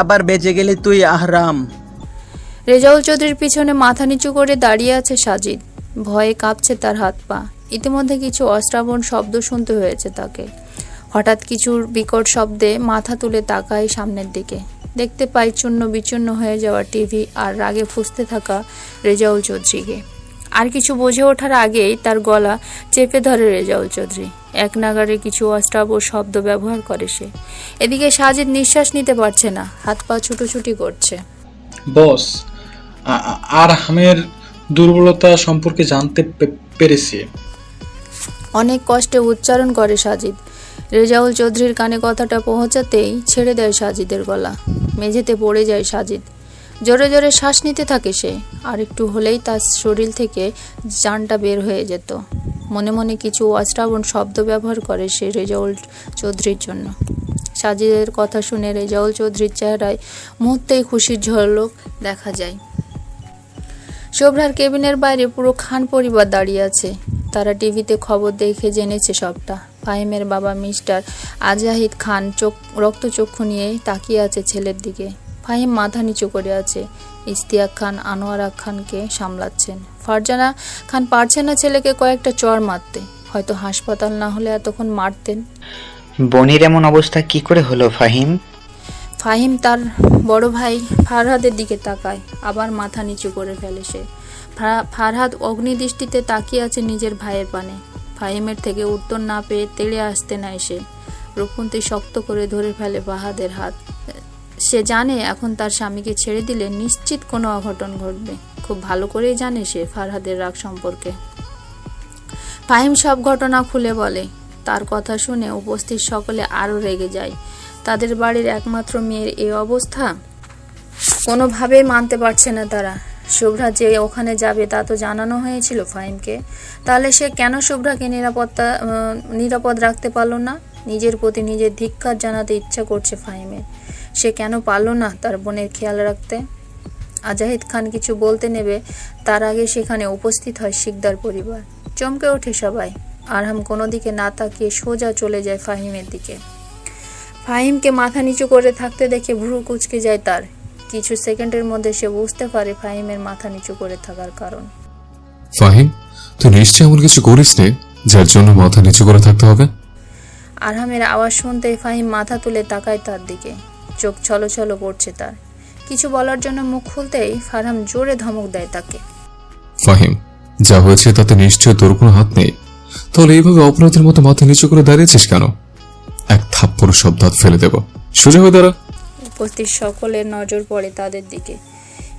আবার বেঁচে গেলে তুই আহরাম। রেজাউল চৌধুরীর পিছনে মাথা নিচু করে দাঁড়িয়ে আছে সাজিদ। ভয়ে কাঁপছে তার হাত পা। ইতিমধ্যে কিছু অশ্রাবণ শব্দ শুনতে হয়েছে তাকে। হঠাৎ কিছুর বিকট শব্দে মাথা তুলে তাকায় সামনের দিকে। দেখতে পাই চূর্ণ বিচূর্ণ হয়ে যাওয়া টিভি আর রাগে ফুঁসতে থাকা রেজাউল চৌধুরীকে। আর কিছু বুঝে ওঠার আগেই তার গলা চেপে ধরে রেজাউল চৌধুরী। এক নাগারে কিছু অশ্রাব্য শব্দ ব্যবহার করে সে। এদিকে সাজিদ নিঃশ্বাস নিতে পারছে না, হাত পা ছুটোছুটি করছে। বস, আরহামের দুর্বলতা সম্পর্কে জানতে পেরেছি। অনেক কষ্টে উচ্চারণ করে সাজিদ। রেজাউল চৌধুরীর কানে কথাটা পৌঁছাতেই ছেড়ে দেয় সাজিদের গলা। মেঝেতে পড়ে যায় সাজিদ। জোরে জোরে শ্বাস নিতে থাকে সে। আর একটু হলেই তার শরীর থেকে জানটা বের হয়ে যেত। মনে মনে কিছু অশ্রাবণ শব্দ ব্যবহার করে সে রেজাউল চৌধুরীর জন্য। সাজিদের কথা শুনে রেজাউল চৌধুরীর চেহারায় মুহূর্তেই খুশির ঝলক দেখা যায়। শুভ্রার কেবিনের বাইরে পুরো খান পরিবার দাঁড়িয়ে আছে। তারা টিভিতে খবর দেখে জেনেছে সবটা। ফাহিমের বাবা মিস্টার আজাহিদ খান রক্তচক্ষু নিয়ে তাকিয়ে আছে ছেলের দিকে। ফাহিম মাথা নিচু করে আছে। ইশতিয়াক খান আনোয়ারা খানকে সামলাচ্ছেন। ফারজানা খান পারছে না ছেলেকে কয়েকটা চড় মারতে। হয়তো হাসপাতাল না হলে এতক্ষণ মারতেন। বনির এমন অবস্থা কি করে হলো ফাহিম? ফাহিম তার বড় ভাই ফারহাদের দিকে তাকায়, আবার মাথা নিচু করে ফেলে সে। ফারহাদ অগ্নিদৃষ্টিতে তাকিয়ে আছে নিজের ভাইয়ের পানে। ফাহিমের থেকে উত্তর না পেয়ে তেড়ে আসতে নেয় সে। রূপন্তী শক্ত করে ধরে ফেলে ফারহাদের হাত। সে জানে এখন তার স্বামীকে ছেড়ে দিলে নিশ্চিত কোনো অঘটন ঘটবে। খুব ভালো করেই জানে সে ফারহাদের রাগ সম্পর্কে। ফাহিম সব ঘটনা খুলে বলে। তার কথা শুনে উপস্থিত সকলে আরও রেগে যায়। তাদের বাড়ির একমাত্র মেয়ের এই অবস্থা কোনোভাবেই মানতে পারছে না তারা। শুভ্রা যে ওখানে যাবে তা তো জানানো হয়েছিল ফাহিমকে। তাহলে সে কেন শুভ্রাকে নিরাপদ রাখতে পারল না? নিজের প্রতি নিজের ধিক্কার জানাতে ইচ্ছা করছে ফাহিমের। সে কেন পারল না তার বোনের খেয়াল রাখতে? আজাহিদ খান কিছু বলতে নেবে তার আগে সেখানে উপস্থিত হয় শিকদার পরিবার। চমকে ওঠে সবাই। আরহাম কোনো দিকে না তাকিয়ে সোজা চলে যায় ফাহিমের দিকে। ফাহিমকে মাথা নিচু করে থাকতে দেখে ভ্রু কুঁচকে যায় তার। কিছু সেকেন্ডের মধ্যে সে বুঝতে পারে ফাহিমের মাথা নিচু করে থাকার কারণ। ফাহিম, তুই নিশ্চয় এমন কিছু করিস নে যার জন্য মাথা নিচু করে থাকতে হবে? আরহামের আওয়াজ শুনতেই ফাহিম মাথা তুলে তাকায় তার দিকে। চোখ ছলছল করছে তার। কিছু বলার জন্য মুখ খুলতেই ফারহাম জোরে ধমক দেয় তাকে। ফাহিম, যা হয়েছে তাতে নিশ্চয় তোর কোনো হাত নেই। তাহলে এইভাবে অপরাধের মতো মাথা নিচু করে দাঁড়িয়েছিস কেন? এক থাপ্পড় শব্দ হাত ফেলে দেব। সোজা হয়ে দাঁড়া। উপস্থিত সকলের নজর পড়ে তাদের দিকে।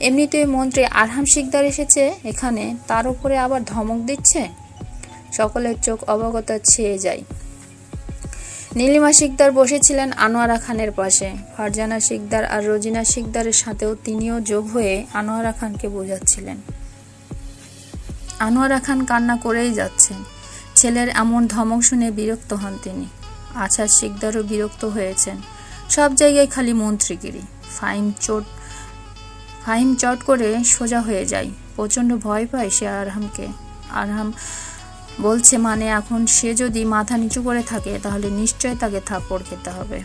এমনিতেই মন্ত্রী আরহাম শিকদার এসেছে এখানে, তার উপরে আবার ধমক দিচ্ছে। সকলের চোখ অবগত ছেয়ে যায়। নীলিমা শিকদার বসেছিলেন আনোয়ারা খানের পাশে। ফারজানা শিকদার আর রোজিনা শিকদারের সাথেও তিনিও যোগ হয়ে আনোয়ারা খানকে বোঝাচ্ছিলেন। আনোয়ারা খান কান্না করেই যাচ্ছেন। ছেলের এমন ধমক শুনে বিরক্ত হন তিনি। আছাদ শিকদারও বিরক্ত হয়েছেন। সব জায়গায় খালি মন্ত্রীগিরি। ফাহিম চট করে সোজা হয়ে যায়। প্রচণ্ড ভয় পায় সে আরহামকে। আরহাম বলছে মানে এখন সে যদি মাথা নিচু করে থাকে তাহলে নিশ্চয় তাকে থাপ্পড় খেতে হবে।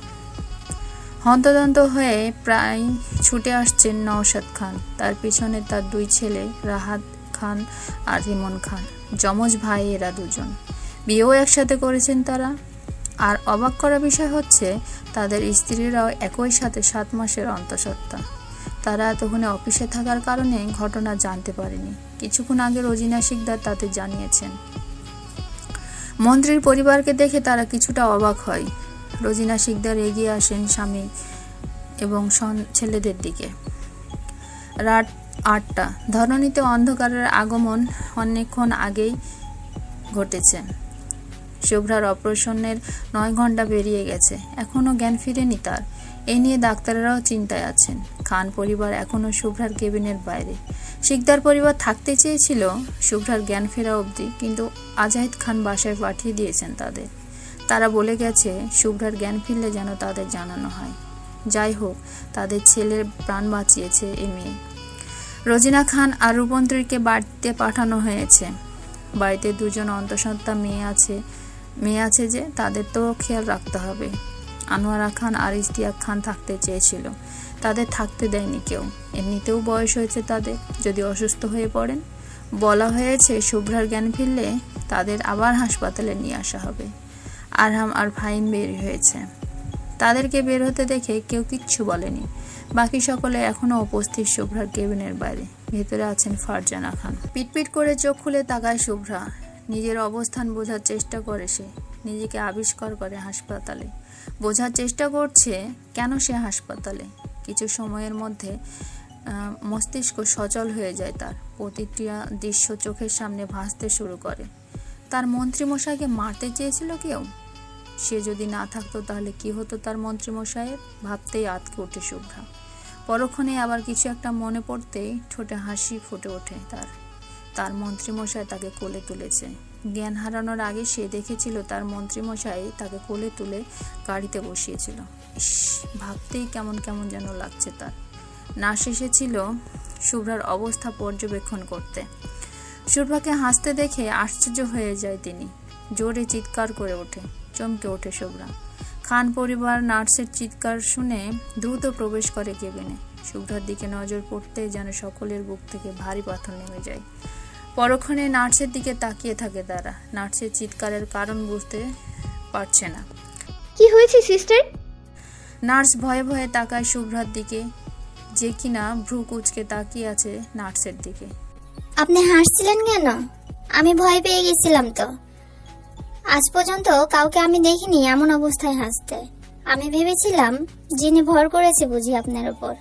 হন্তদন্ত হয়ে প্রায় ছুটে আসছেন নওশাদ খান। তার পিছনে তার দুই ছেলে রাহাত খান আর রিমন খান। যমজ ভাই এরা দুজন। বিয়েও একসাথে করেছেন তারা। আর অবাক করা বিষয় হচ্ছে তাদের স্ত্রীরাও একই সাথে 7 মাসের অন্তঃসত্ত্বা। তারা এতক্ষণে অফিসে থাকার কারণে ঘটনা জানতে পারেনি। কিছুক্ষণ আগে রোজিনা শিকদার তাদের জানিয়েছেন। মন্ত্রীর পরিবারকে দেখে তারা কিছুটা অবাক হয়। রোজিনা শিকদার এগিয়ে আসেন স্বামী এবং ছেলেদের দিকে। রাত 8টা। ধরণীতে অন্ধকারের আগমন অনেকক্ষণ আগেই ঘটেছে। শুভ্রার অপারেশনের 9 ঘন্টা পেরিয়ে গেছে। এখনও জ্ঞান ফিরেনি তার। এই নিয়ে ডাক্তাররাও চিন্তায় আছেন। খান পরিবার এখনও শুভ্রার কেবিনের বাইরে। শিকদার পরিবার থাকতে চেয়েছিল শুভ্রার জ্ঞান ফেরা অবধি, কিন্তু আজাহিদ খান বাসায় পাঠিয়ে দিয়েছেন তাদের। তারা বলে গেছে শুভ্রার জ্ঞান ফিরলে যেন তাদের জানানো হয়। যাই হোক, তাদের ছেলের প্রাণ বাঁচিয়েছে এ মেয়ে। রোজিনা খান আর রূপন্তীকে বাড়িতে পাঠানো হয়েছে। বাড়িতে দুজন অন্তঃসত্ত্বা মেয়ে আছে যে তাদের তো খেয়াল রাখতে হবে। আনোয়ারা খান আর ইশতিয়াক খান থাকতে চেয়েছিল, তাদের থাকতে দেয়নি কেউ। এমনিতেও বয়স হয়েছে তাদের, যদি অসুস্থ হয়ে পড়েন। বলা হয়েছে শুভ্রার জ্ঞান ফিরলে তাদের আবার হাসপাতালে নিয়ে আসা হবে। আরহাম আর ফাহিম বের হয়েছে, তাদেরকে বের হতে দেখে কেউ কিচ্ছু বলেনি। বাকি সকলে এখনো উপস্থিত শুভ্রার কেবিনের বাইরে। ভেতরে আছেন ফারজানা খান। পিটপিট করে চোখ খুলে তাকায় শুভ্রা। নিজের অবস্থান বোঝার চেষ্টা করে সে, নিজেকে আবিষ্কার করে হাসপাতালে। বোঝার চেষ্টা করছে কেন সে হাসপাতালে। কিছু সময়ের মধ্যে মস্তিষ্ক সচল হয়ে যায় তার। প্রতিটি দৃশ্য চোখের সামনে ভাসতে শুরু করে। তার মন্ত্রীমশাইকে মারতে চেয়েছিল কেউ। সে যদি না থাকতো তাহলে কি হতো তার মন্ত্রীমশাইয়ের, ভাবতেই আটকে ওঠে শুভ্রা। পরক্ষণে আবার কিছু একটা মনে পড়তেই ঠোঁটে হাসি ফুটে ওঠে তার মন্ত্রীমশাই তাকে কোলে তুলেছে। জ্ঞান হারানোর আগে সে দেখেছিল তার মন্ত্রীমশাই তাকে কোলে তুলে গাড়িতে বসিয়েছিল। ইস, ভাবতেই কেমন কেমন যেন লাগছে তার। নার্স এসেছিল শুভ্রার অবস্থা পর্যবেক্ষণ করতে। শুভ্রাকে হাসতে দেখে আশ্চর্য হয়ে যায় তিনি। জোরে চিৎকার করে ওঠে, চমকে ওঠে শুভ্রা। খান পরিবার নার্সের চিৎকার শুনে দ্রুত প্রবেশ করে কেবিনে। শুভ্রার দিকে নজর পড়তেই যেন সকলের বুক থেকে ভারী পাথর নেমে যায়। পরক্ষণে নার্সের দিকে তাকিয়ে থাকে তারা। নার্সের চিৎকারের কারণ বুঝতে পারছে না। কি হয়েছে সিস্টার? নার্স ভয়ে ভয়ে তাকায় শুভ্রার দিকে, যে কিনা ভ্রু কুঁচকে তাকিয়ে আছে নার্সের দিকে। আপনি হাসছিলেন কেন? আমি ভয় পেয়ে গেছিলাম তো। আজ পর্যন্ত কাউকে আমি দেখিনি এমন অবস্থায় হাসতে। আমি ভেবেছিলাম যিনি ভর করেছে বুঝি আপনার উপর।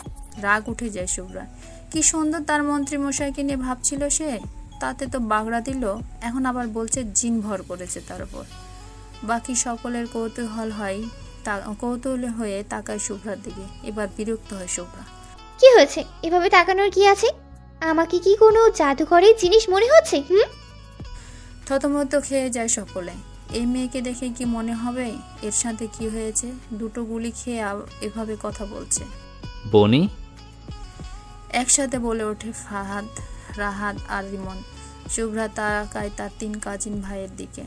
রাগ উঠে যায় শুভ্রা। কি সুন্দর তার মন্ত্রীমশাইকে নিয়ে ভাবছিল সে, তাতে তো বাগড়া দিল। এখন আবার বলছে জিন ভর করেছে তার উপর। বাকি সকলের কৌতূহল হয়ে তাকায় শুভ্রার দিকে। এবার বিরক্ত হয় শুভ্রা। কি হয়েছে? এভাবে তাকানোর কি আছে? আমাকে কি কোনো জাদুঘরের জিনিস মনে হচ্ছে? থতমত খেয়ে যায় সকলে। এই মেয়েকে দেখে কি মনে হবে এর সাথে কি হয়েছে? দুটো গুলি খেয়ে এভাবে কথা বলছে। বনি একসাথে বলে ওঠে ফাহাদ, রাহাত আর রিমন। শুভ্রা তাকায় তার 3 কাজিন ভাইয়ের দিকে।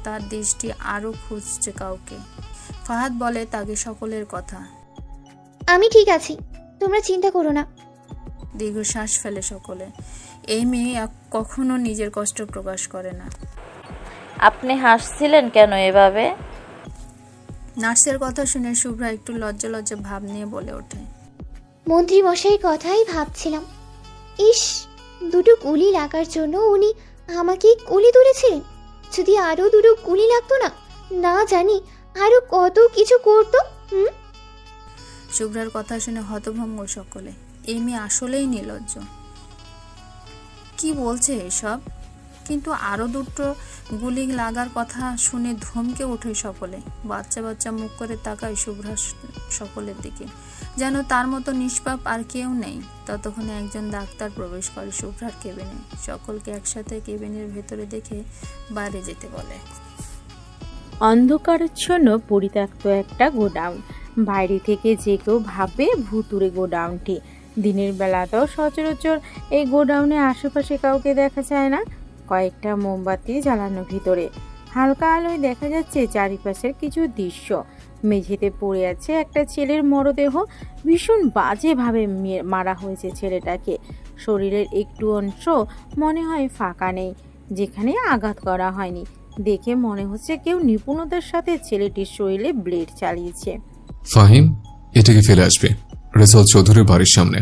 তার দৃষ্টি আরো খুঁজছে কাউকে। ফাহাদ বলে তাকে সকলের কথা। আমি ঠিক আছি, তোমরা চিন্তা করো না। দীর্ঘশ্বাস ফেলে সকলে। এই মেয়ে কখনো নিজের কষ্ট প্রকাশ করে না। আপনি হাসছিলেন কেন এভাবে? নার্সের কথা শুনে শুভ্রা একটু লজ্জা লজ্জা ভাব নিয়ে বলে ওঠে, মন্ত্রী মশাইয়ের কথাই ভাবছিলাম। ইস, দুটো গুলি লাগার জন্য উনি আমাকে গুলি তুলেছিলেন। যদি আরো দুটো গুলি লাগতো না জানি আরো কত কিছু করতো। শুভ্রার কথা শুনে হতভম্ব সকলে। এই মেয়ে আসলেই নির্লজ্জ। কি বলছে এসব? কিন্তু আরো দুটো গুলি লাগার কথা শুনে ধমকে ওঠে সকলে। বাচ্চা বাচ্চা মুখ করে তাকায় শুভ্রা সকলের দিকে, যেন তার মতো নিষ্পাপ আর কেউ নেই। ততক্ষণে একজন ডাক্তার প্রবেশ করে শুভ্রার কেবিনে। সকলকে একসাথে কেবিনের ভেতরে দেখে বাইরে যেতে বলে। অন্ধকারাচ্ছন্ন পরিত্যক্ত একটা গোডাউন। বাইরে থেকে যে কেউ ভাববে ভুতুড়ে গোডাউনটি। দিনের বেলাতেও সচরাচর এই গোডাউনে আশেপাশে কাউকে দেখা যায় না। কয়েকটা মোমবাতি জ্বালানো ভিতরে। হালকা আলোয় দেখা যাচ্ছে চারিপাশের কিছু দৃশ্য। মেঝেতে পড়ে আছে একটা ছেলের মরদেহ। ভীষণ বাজেভাবে মারা হয়েছে ছেলেটাকে। শরীরের একটু অংশ মনে হয় ফাঁকা নেই, যেখানে আঘাত করা হয়নি। দেখে মনে হচ্ছে কেউ নিপুণতার সাথে ছেলেটির শরীরে ব্লেড চালিয়েছে। ফাহিম, এটাকে ফেলে আসবে রেজাল চৌধুরীর বাড়ির সামনে।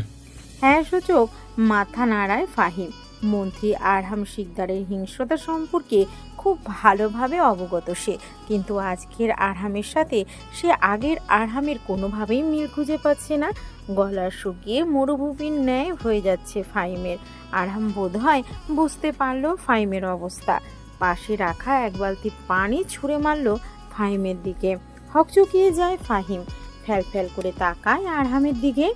হ্যাঁ সূচক মাথা নাড়ায় ফাহিম। মন্ত্রী আরহাম শিকদারের হিংস্রতা সম্পর্কে খুব ভালোভাবে অবগত সে, কিন্তু আজকের আরহামের সাথে সে আগের আরহামের কোনোভাবেই মিল খুঁজে পাচ্ছে না। গলা শুকিয়ে মরুভূমির ন্যায় হয়ে যাচ্ছে ফাহিমের। আরহাম বোধহয় বুঝতে পারল ফাহিমের অবস্থা। পাশে রাখা এক বালতি পানি ছুঁড়ে মারল ফাহিমের দিকে। হকচকিয়ে যায় ফাহিম। ফ্যাল ফ্যাল করে তাকায় আরহামের দিকে।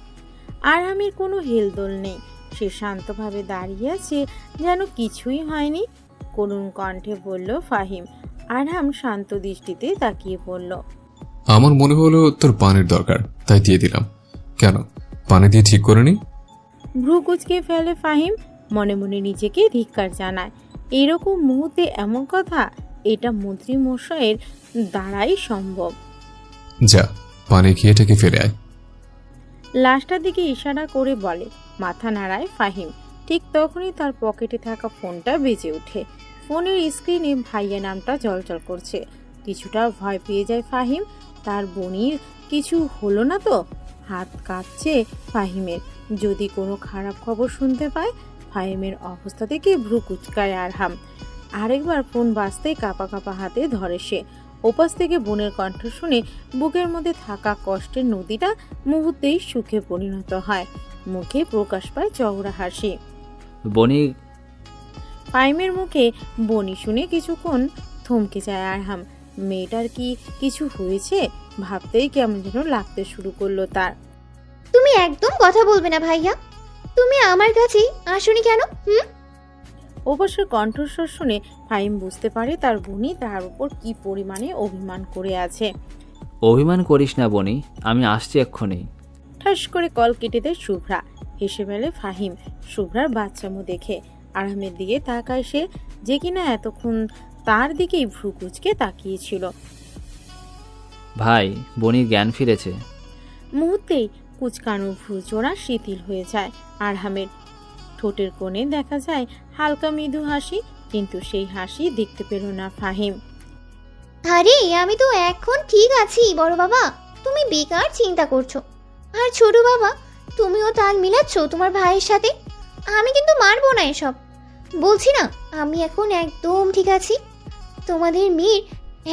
আরহামের কোনো হেলদোল নেই। সে শান্তভাবে দাঁড়িয়ে আছে যেন কিছুই হয়নি। করুণ কণ্ঠে বলল ফাহিম। আরহাম শান্ত দৃষ্টিতে তাকিয়ে পড়ল। আমার মনে হলো তোর পানির দরকার, তাই দিয়ে দিলাম। কেন, পানি দিয়ে ঠিক করে নি? ভ্রু কুচকে ফেলে ফাহিম। মনে মনে নিজেকে ধিক্কার জানায়। এরকম মুহূর্তে এমন কথা, এটা মন্ত্রী মশাইয়ের দ্বারাই সম্ভব। যা পানি খেয়ে এটাকে ফেলে আয়। লাশটার দিকে ইশারা করে বলে। মাথা নাড়ায় ফাহিম। ঠিক তখনই তার পকেটে থাকা ফোনটা বেজে ওঠে। ফোনের স্ক্রিনে ভাইয়া নামটা জলজল করছে। কিছুটা ভয় পেয়ে যায় ফাহিম। তার বোনির কিছু হলো না তো? হাত কাঁপছে ফাহিমের। যদি কোনো খারাপ খবর শুনতে পায়। ফাহিমের অবস্থা থেকে ভ্রু কুচকায় আরহাম। আরেকবার ফোন বাজতেই কাঁপা কাঁপা হাতে ধরে সে। ওপাশ থেকে বোনের কণ্ঠ শুনে বুকের মধ্যে থাকা কষ্টের নদীটা মুহূর্তেই সুখে পরিণত হয়। মুখে প্রকাশ পায় চওড়া হাসি। বনি, ফাহিমের মুখে বনি শুনে কিছুক্ষণ থমকে যায় আরহাম। মেয়েটার কি কিছু হয়েছে ভাবতেই কেমন যেন লাগতে শুরু করলো তার। তুমি একদম কথা বলবে না ভাইয়া। তুমি আমার কাছে আসোনি কেন? অবশ্যই কণ্ঠস্বর শুনে ফাহিম বুঝতে পারে তার বোনই তার উপর কি পরিমাণে অভিমান করে আছে। অভিমান করিস না বনি, আমি আসছি এক্ষুনি। ঠাস করে কল কেটে দেয় শুভ্রা। হেসে ফেলে ফাহিম শুভ্রার বাচ্চামো দেখে। আরহামের দিকে তাকায় সে, যে কিনা এতক্ষণ তার দিকেই ভ্রু কুচকে তাকিয়েছিল। ভাই, বনির জ্ঞান ফিরেছে। মুহূর্তেই কুচকানো ভ্রু জোড়া শিথিল হয়ে যায় আরহামের। ঠোঁটের কোণে দেখা যায় হালকা মৃদু হাসি, কিন্তু সেই হাসি দেখতে পেল না ফাহিম। আরে আমি তো এখন ঠিক আছি বড় বাবা, তুমি বেকার চিন্তা করছো। আর ছোট বাবা, তুমিও তাল মিলাচ্ছ তোমার ভাইয়ের সাথে। আমি কিন্তু মারবো না এসব। বলছি না আমি এখন একদম ঠিক আছি। তোমাদের মেয়ের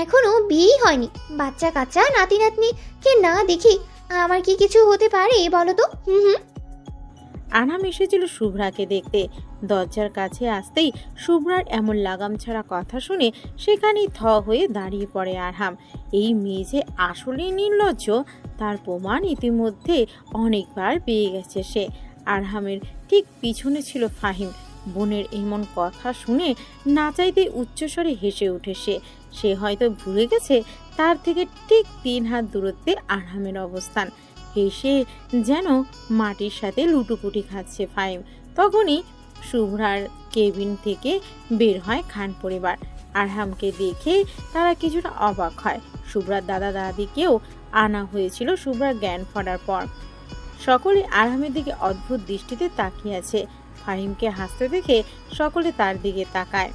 এখনো বিয়েই হয়নি। বাচ্চা কাচ্চা নাতি নাতনিকে না দেখি আমার কি কিছু হতে পারে বলো তো? আরহাম এসেছিল শুভ্রাকে দেখতে। দরজার কাছে আসতেই শুভ্রার এমন লাগাম ছাড়া কথা শুনে সেখানেই থ হয়ে দাঁড়িয়ে পড়ে আরহাম। এই মেয়ে যে আসলেই নির্লজ্জ তার প্রমাণ ইতিমধ্যে অনেকবার পেয়ে গেছে সে। আরহামের ঠিক পিছনে ছিল ফাহিম। বোনের এমন কথা শুনে না চাইতে উচ্চস্বরে হেসে ওঠে সে। সে হয়তো ভুলে গেছে তার থেকে ঠিক 3 হাত দূরত্বে আরহামের অবস্থান। হেসে যেন মাটির সাথে লুটোপুটি খাচ্ছে ফাহিম। তখনই শুভ্রার কেবিন থেকে বের হয় খান পরিবার। আরহামকে দেখে তারা কিছুটা অবাক হয়। শুভ্রার দাদা দাদিকেও আনা হয়েছিল শুভ্রার জ্ঞান ফেরার পর। সকলে আরহামের দিকে অদ্ভুত দৃষ্টিতে তাকিয়ে আছে। ফাহিমকে হাসতে দেখে সকলে তার দিকে তাকায়।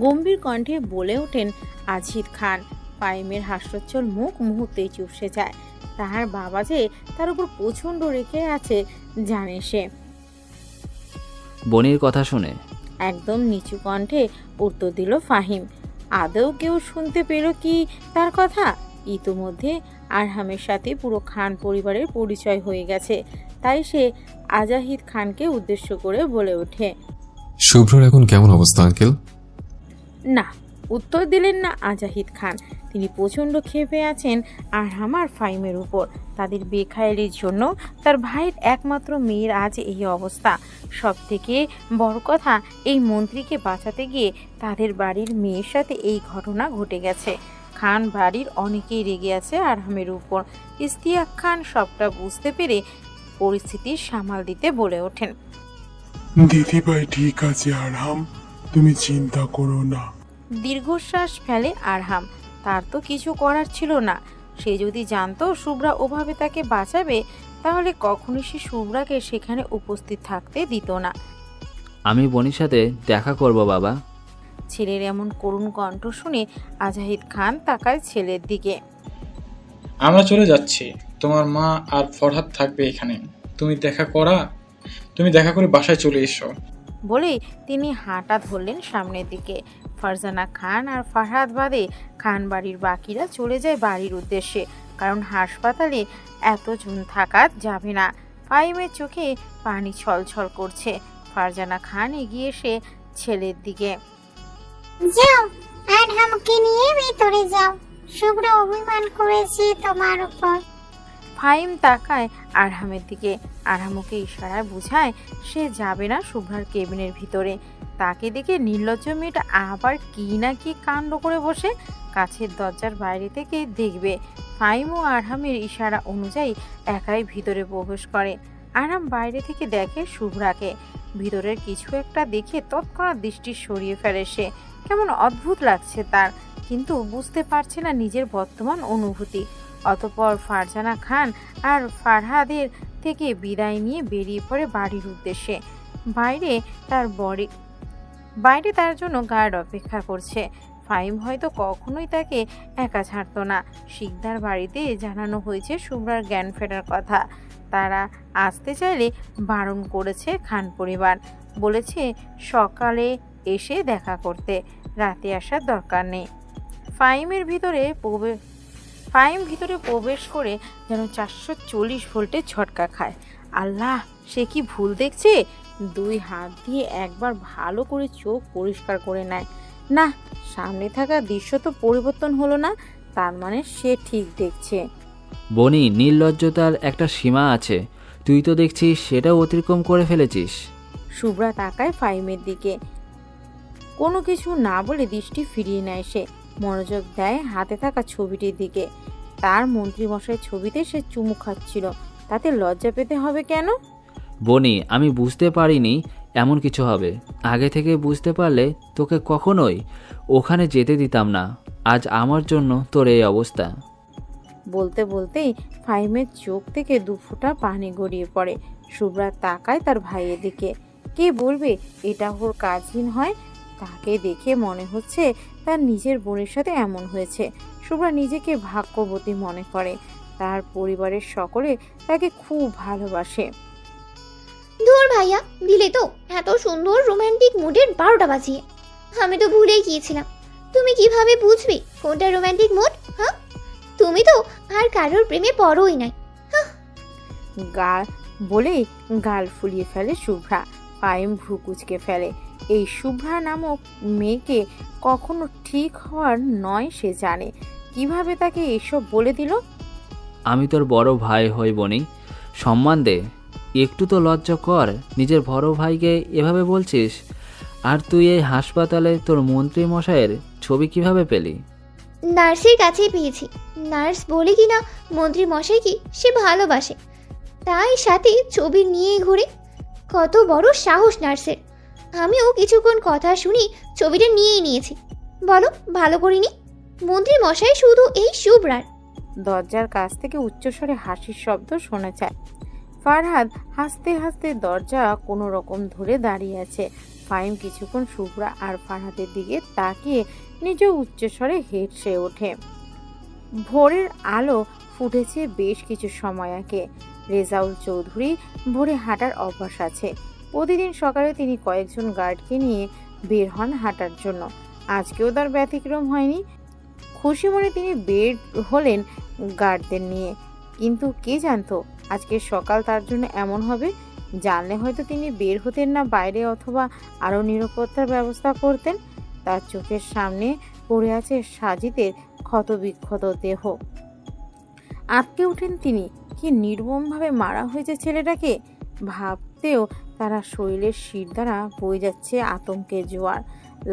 গম্ভীর কণ্ঠে বলে ওঠেন আজিদ খান। ফাহিমের হাস্যোজ্জ্বল মুখ মুহূর্তেই চুপসে যায়। তাহার বাবা যে তার উপর প্রচন্ড রেখে আছে জানে সে। বনির কথা শুনে একদম নিচু কণ্ঠে উত্তর দিল ফাহিম। আদৌ কেউ শুনতে পেল কি তার কথা? ইতোমধ্যে আরহামের সাথে পুরো খান পরিবারের পরিচয় হয়ে গেছে। তাই সে আজাহিদ খানকে উদ্দেশ্য করে বলে ওঠে, শুভ্রর এখন কেমন অবস্থা আঙ্কেল? না, উত্তর দিলেন না আজাহিদ খান। তিনি প্রচণ্ড ক্ষেপে আছেন আরহাম আর ফাহিমের উপর। তাদের বেখায়ালির জন্য তার ভাইয়ের একমাত্র মেয়ের আজ এই অবস্থা। সব থেকে বড় কথা, এই মন্ত্রীকে বাঁচাতে গিয়ে তাদের বাড়ির মেয়ের সাথে এই ঘটনা ঘটে গেছে। খান বাড়ির অনেকেই রেগে আছে আরহামের উপর। ইস্তিয়াক খান সবটা বুঝতে পেরে পরিস্থিতি সামাল দিতে বলে ওঠেন, দিদিভাই ঠিক আছে আরহাম, তুমি চিন্তা করো না। দীর্ঘশ্বাস ফেলে আরহাম। তার তো কিছু করার ছিল না। সে যদি জানতো শুভ্রা ওভাবে তাকে বাঁচাবে তাহলে কখনোই সে শুভ্রাকে সেখানে উপস্থিত থাকতে দিত না। আমি বনির সাথে দেখা করব বাবা। ছেলের এমন করুণ কণ্ঠ শুনে আজাহিদ খান তাকায় ছেলের দিকে। আমরা চলে যাচ্ছি, তোমার মা আর ফরহাদ থাকবে এখানে। তুমি দেখা করে বাসায় চলে এসো। বলে তিনি হাঁটা ধরলেন সামনের দিকে। ফারজানা খান আর ফারহাদ বাদে খান বাড়ির বাকিরা চলে যায় বাড়ির উদ্দেশ্যে, কারণ হাসপাতালে এতজন থাকা যাবে না। ফাহিমের চোখে পানি ছলছল করছে। ফারজানা খান এগিয়ে এসে ছেলের দিকে, যাও আরহামকে নিয়ে ভিতরে যাও, শুভ্র অভিমান করেছে তোমার উপর। ফাহিম তাকায় আরহামের দিকে। আরহামকে ইশারায় বুঝায় সে যাবে না শুভ্রার কেবিনের ভিতরে। তাকে দেখে নির্লজ্জ মেয়েটা আবার কি না কি কাণ্ড করে বসে কাছের দরজার বাইরে থেকে দেখবে। ফাহিম ও আরহামের ইশারা অনুযায়ী একাই ভিতরে প্রবেশ করে। আরহাম বাইরে থেকে দেখে শুভ্রাকে। ভিতরের কিছু একটা দেখে তৎক্ষণাৎ দৃষ্টি সরিয়ে ফেলে সে। কেমন অদ্ভুত লাগছে তার, কিন্তু বুঝতে পারছে না নিজের বর্তমান অনুভূতি। অতঃপর ফারজানা খান আর ফারহাদের থেকে বিদায় নিয়ে বেরিয়ে পড়ে বাড়ির উদ্দেশ্যে। বাইরে তার জন্য গার্ড অপেক্ষা করছে। ফাহিম হয়তো কখনোই তাকে একা ছাড়তো না। শিকদার বাড়িতে জানানো হয়েছে শুভ্রার জ্ঞান ফেরার কথা। তারা আসতে চাইলে বারণ করেছে খান পরিবার, বলেছে সকালে এসে দেখা করতে, রাতে আসার দরকার নেই। ফাহিম ভিতরে প্রবেশ করে যেন 440 ভোল্টের ঝটকা খায়। আল্লাহ, সে কি ভুল দেখছে! 2 হাত দিয়ে একবার ভালো করে চোখ পরিষ্কার করে নেয়। না, সামনে থাকা দৃশ্য তো পরিবর্তন হলো না, তার মানে সে ঠিক দেখছে। বনি, নির্লজ্জতার একটা সীমা আছে, তুই তো দেখছিস সেটাও অতিক্রম করে ফেলেছিস। শুভ্রা তাকায় ফাহিমের দিকে, কোনো কিছু না বলে দৃষ্টি ফিরিয়ে নেয় সে। মনোযোগ দেয় হাতে থাকা ছবিটির দিকে। তার মন্ত্রীমশাইয়ের ছবিতে সে চুমু খাচ্ছিল, তাতে লজ্জা পেতে হবে কেন? বনি, আমি বুঝতে পারিনি এমন কিছু হবে। আগে থেকে বুঝতে পারলে তোকে কখনোই ওখানে যেতে দিতাম না। আজ আমার জন্য তোর এই অবস্থা। বলতে বলতেই ফাহিমের চোখ থেকে 2 ফোঁটা পানি গড়িয়ে পড়ে। শুভ্রা তাকায় তার ভাইয়ের দিকে। কে বলবে এটা ওর কাজিন হয়? তাকে দেখে মনে হচ্ছে তার নিজের বোনের সাথে এমন হয়েছে। শুভ্রা নিজেকে ভাগ্যবতী মনে করে। তার পরিবারের সকলে তাকে খুব ভালোবাসে। ধুর ভাইয়া, দিলে তো এত সুন্দর রোমান্টিক মুডের 12টা বাজিয়ে। আমি তো ভুলেই গিয়েছিলাম। তুমি কিভাবে বুঝবে কোনটা রোমান্টিক মুড? হ্যাঁ, তুমি তো আর কারোর প্রেমে পড়োই নাই। বলেই গাল ফুলিয়ে ফেলে শুভ্রা। ফাহিম ভ্রু কুঁচকে ফেলে। এই শুভ্রা নামক মেয়েকে কখনো ঠিক হওয়ার নয় সে জানে। কিভাবে তাকে এসব বলে দিল? আমি তোর বড় ভাই হই বনি, সম্মান দে, একটু তো লজ্জা কর। নিজের বড় ভাইকে এভাবে বলছিস? আর তুই এই হাসপাতালে তোর মন্ত্রী মশাইয়ের ছবি কিভাবে পেলি? নার্সের কাছেই পেয়েছি। নার্স বলে কিনা মন্ত্রী মশাইকে সে ভালোবাসে, তাই সাথে ছবি নিয়ে ঘুরে। কত বড় সাহস নার্সের! আমিও কিছুক্ষণ কথা শুনি ছবিটা নিয়েই নিয়েছি। বলো, ভালো করিনি? মন্ত্রী মশাই শুধু এই শুভ্রার। দরজার কাছ থেকে উচ্চস্বরে হাসির শব্দ শোনা যায়। ফারহাদ হাসতে হাসতে দরজা কোনো রকম ধরে দাঁড়িয়ে আছে। ফাহিম কিছুক্ষণ শুভ্রা আর ফারহাদের দিকে তাকিয়ে নিজে উচ্চস্বরে হেসে ওঠে। ভোরের আলো ফুটেছে বেশ কিছু সময় আগে। রেজাউল চৌধুরী ভোরে হাঁটার অভ্যাস আছে। প্রতিদিন সকালে তিনি কয়েকজন গার্ডকে নিয়ে বের হন হাঁটার জন্য। আজকেও তার ব্যতিক্রম হয়নি। খুশি মনে তিনি বের হলেন গার্ডদের নিয়ে। কিন্তু কে জানতো আজকে সকাল তার জন্য এমন হবে? জানলে হয়তো তিনি বের হতেন না বাইরে, অথবা আরও নিরাপত্তার ব্যবস্থা করতেন। তার চোখের সামনে পড়ে আছে সাজিদের ক্ষতবিক্ষত দেহ। আটকে ওঠেন তিনি। কি নির্মমভাবে মারা হয়েছে ছেলেটাকে! ভাবতেও তারা শরীরের শির দ্বারা বয়ে যাচ্ছে আতঙ্কের জোয়ার।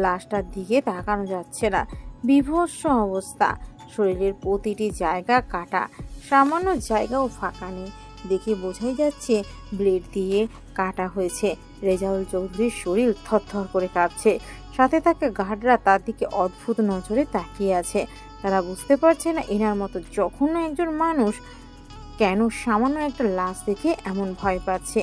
লাশটার দিকে তাকানো যাচ্ছে না। বিভৎস অবস্থা। শরীরের প্রতিটি জায়গা কাটা, সামান্য জায়গাও ফাঁকা নেই। দেখে বোঝাই যাচ্ছে ব্লেড দিয়ে কাটা হয়েছে। রেজাউল চৌধুরীর শরীর থরথর করে কাঁপছে। সাথে থাকা গার্ডরা তার দিকে অদ্ভুত নজরে তাকিয়ে আছে। তারা বুঝতে পারছে না এনার মতো জঘন্য একজন মানুষ কেন সামান্য একটা লাশ দেখে এমন ভয় পাচ্ছে।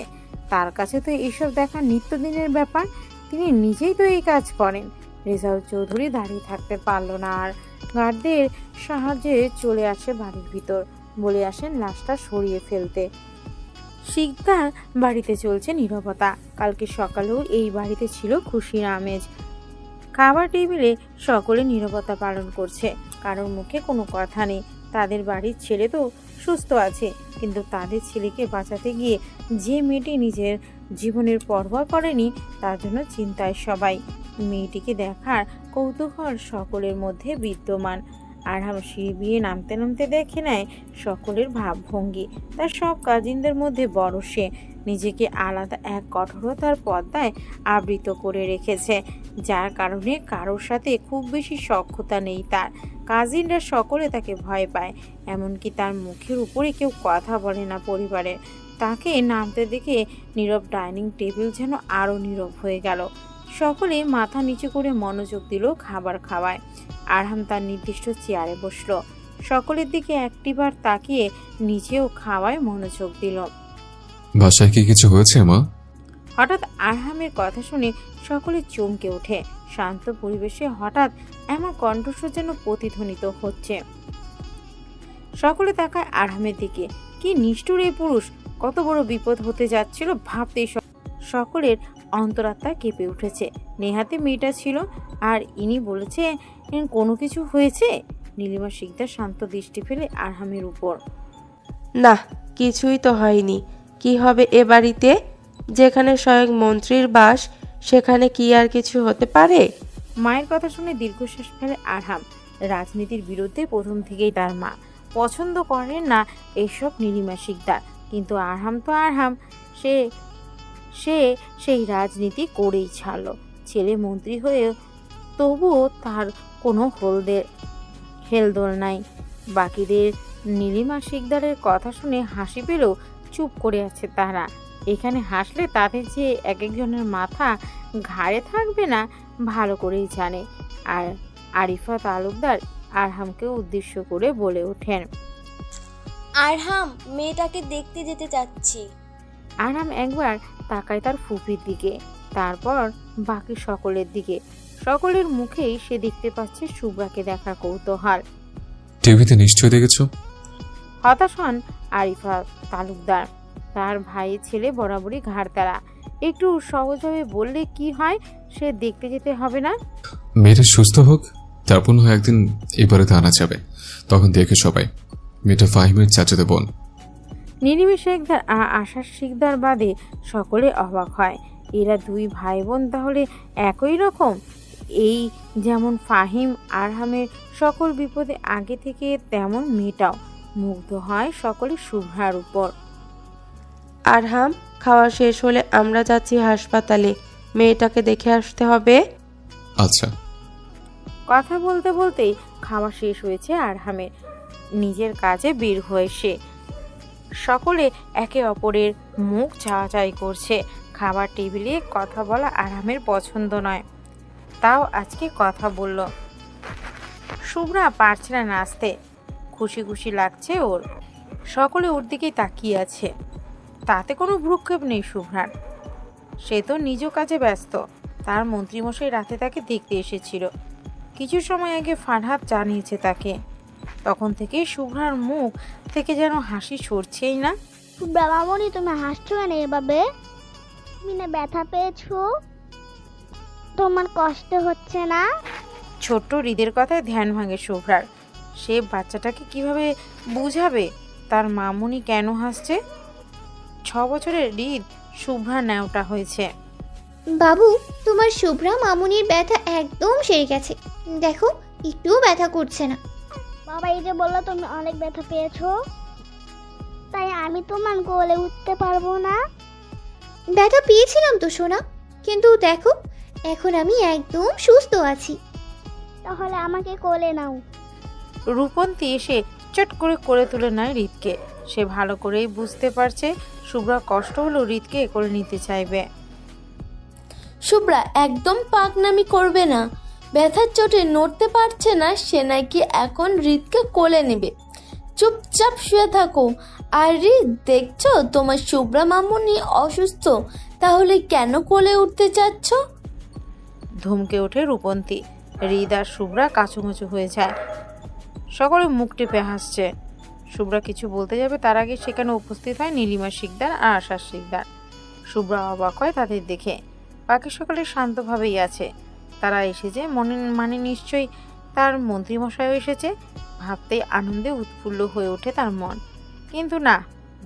তার কাছে তো এইসব দেখা নিত্যদিনের ব্যাপার। তিনি নিজেই তো এই কাজ করেন। রেজাউল চৌধুরী দাঁড়িয়ে থাকতে পারল না আর গার্ডদের সাহায্যে চলে আসে বাড়ির ভিতর। বলে আসেন লাশটা সরিয়ে ফেলতে। শিকদার বাড়িতে চলছে নীরবতা। কালকে সকালেও এই বাড়িতে ছিল খুশির আমেজ। খাবার টেবিলে সকলে নীরবতা পালন করছে। কারোর মুখে কোনো কথা নেই। তাদের বাড়ির ছেলে তো সুস্থ আছে, কিন্তু তাদের ছেলেকে বাঁচাতে গিয়ে যে মেয়েটি নিজের জীবনের পরোয়া করেনি, তার জন্য চিন্তায় সবাই। মেয়েটিকে দেখার কৌতূহল সকলের মধ্যে বিদ্যমান। আরহাম সিঁড়ি বেয়ে নামতে নামতে দেখে নেয় সকলের ভাবভঙ্গি। তার সব কাজিনদের মধ্যে বড় সে। নিজেকে আলাদা এক কঠোরতার পর্দায় আবৃত করে রেখেছে, যার কারণে কারোর সাথে খুব বেশি সখ্যতা নেই তার। কাজিনরা সকলে তাকে ভয় পায়, এমনকি তার মুখের উপরে কেউ কথা বলে না পরিবারে। তাকে নামতে দেখে নীরব ডাইনিং টেবিল যেন আরও নীরব হয়ে গেল। সকলে মাথা নিচু করে মনোযোগ দিল খাবার খাওয়ায়। আরহাম তার নির্দিষ্ট চেয়ারে বসলো। সকলের দিকে একটিবার তাকিয়ে নিজেও খাওয়ায় মনোযোগ দিল। বাসায় কি কিছু হয়েছে মা? হঠাৎ আরহামের কথা শুনে সকলে চমকে ওঠে। শান্ত পরিবেশে হঠাৎ এমন কণ্ঠস্বর যেন প্রতিধ্বনিত হচ্ছে। সকলে তাকায় আরহামের দিকে। কি নিষ্ঠুর এই পুরুষ! কত বড় বিপদ হতে যাচ্ছিল ভাবতেই সকলের অন্তরাত্মা কেঁপে উঠেছে। নেহাতে মেয়েটা ছিল, আর ইনি বলেছে কোনো কিছু হয়েছে। নীলিমা শিকদার শান্ত দৃষ্টি ফেলে আরহামের উপর। না, কিছুই তো হয়নি। কি হবে এ বাড়িতে? যেখানে স্বয়ং মন্ত্রীর বাস, সেখানে কি আর কিছু হতে পারে? মায়ের কথা শুনে দীর্ঘশ্বাস ফেলে আরহাম। রাজনীতির বিরুদ্ধে প্রথম থেকেই তার মা। পছন্দ করেন না এসব নীলিমা শিকদার। কিন্তু আরহাম তো আরহাম, সে সেই রাজনীতি করেই ছাড়ল। ছেলে মন্ত্রী হয়ে তবুও তার কোনো হেলদোল নাই। বাকিদের নীলিমা শিকদারের কথা শুনে হাসি পেলেও চুপ করে আছে তারা। এখানে হাসলে তাদের যে এক একজনের মাথা ঘাড়ে থাকবে না ভালো করেই জানে। আর আরিফা তালুকদার আরহামকে উদ্দেশ্য করে বলে ওঠেন, আরহাম, মেয়েটাকে দেখতে যেতে চাচ্ছি। আরহাম একবার তাকায় তার ফুপির দিকে, তারপর বাকি সকলের দিকে। সকলের মুখেই সে দেখতে পাচ্ছে শুভ্রাকে দেখার কৌতূহল। টিভিতে নিশ্চয়ই দেখেছো? হতাশ হন আরিফা তালুকদার। তার ভাই ছেলে বরাবরই ঘাড়তারা। একটু সহজভাবে বললে কি হয়, সে দেখতে যেতে হবে না? মেয়েটা সুস্থ হোক, তারপর হয় একদিন এই বাড়িতে আনা যাবে, তখন দেখে সবাই। মেয়েটা ফাহিমের চাচাতো বোন। নীলিমা শিকদার আর আশার শিকদার বাদে সকলে অবাক হয়। এরা দুই ভাই বোন তাহলে একই রকম? এই যেমন ফাহিম আরহামের সকল বিপদে আগে থেকে, তেমন মেয়েটাও। মুগ্ধ হয় সকলে শুভ্রার উপর। আরহাম, খাওয়া শেষ হলে আমরা যাচ্ছি হাসপাতালে, মেয়েটাকে দেখে আসতে হবে। আচ্ছা। কথা বলতে বলতেই খাওয়া শেষ হয়েছে আরহামের। নিজের কাজে বের হয়ে সে। সকলে একে অপরের মুখ চাওয়াচাই করছে। খাবার টেবিলে কথা বলা আরহামের পছন্দ নয়, তাও আজকে কথা বলল। শুভ্রা পারছে না নাচতে, খুশি খুশি লাগছে ওর। সকলে ওর দিকেই তাকিয়ে আছে, তাতে কোনো ভ্রুক্ষেপ নেই শুভ্রার। সে তো নিজ কাজে ব্যস্ত। তার মন্ত্রীমশাই রাতে তাকে দেখতে এসেছিল। কিছু সময় আগে ফারহাদ জানিয়েছে তাকে। তখন থেকেই শুভ্রার মুখ থেকে যেন হাসি সরছেই না। বাবামণি, তুমি হাসছো কেন এভাবে? তুমি না ব্যথা পেয়েছো? তোমার কষ্ট হচ্ছে না? ছোট্ট হৃদের কথায় ধ্যান ভাঙে শুভ্রার। সে বাচ্চাটাকে কিভাবে বুঝাবে তার মামুনি কেন হাসছে? 6 বছরের হৃদ শুভ্রা ন্যাওটা হয়েছে। বাবু, তোমার শুভ্রা মামুনির ব্যথা একদম সেরে গেছে। দেখো, একটুও ব্যথা করছে না। বাবা এই যে বললো তুমি অনেক ব্যথা পেয়েছো, তাই আমি তোমার কোলে উঠতে পারবো না। ব্যথা পেয়েছিলাম তো সোনা, কিন্তু দেখো এখন আমি একদম সুস্থ আছি। তাহলে আমাকে কোলে নাও। রূপন্তী এসে চট করে কোলে তুলে নেয় হৃদকে। সে ভালো করেই বুঝতে পারছে শুভ্রা কষ্ট হলো হৃদকে কোলে নিতে চাইবে। শুভ্রা একদম পাকনামি করবে না। ব্যথার চোটে নড়তে পারছে না সে, নাকি এখন হৃদকে কোলে নেবে? চুপচাপ শুয়ে থাকো। আর হৃদ, দেখছো তোমার শুভ্রা মামুনি অসুস্থ, তাহলে কেন কোলে উঠতে চাচ্ছ? ধমকে ওঠে রূপন্তী। হৃদ আর শুভ্রা কাছুমাছু হয়ে যায়। সকলে মুখ টিপে হাসছে। শুভ্রা কিছু বলতে যাবে তার আগে সেখানে উপস্থিত হয় নীলিমা শিকদার আর আশা শিকদার। শুভ্রা অবাক হয় তাদের দেখে। বাকি সকলে শান্তভাবেই আছে। তারা এসেছে মানে নিশ্চয়ই তার মন্ত্রীমশাইও এসেছে। ভাবতেই আনন্দে উৎফুল্ল হয়ে ওঠে তার মন। কিন্তু না,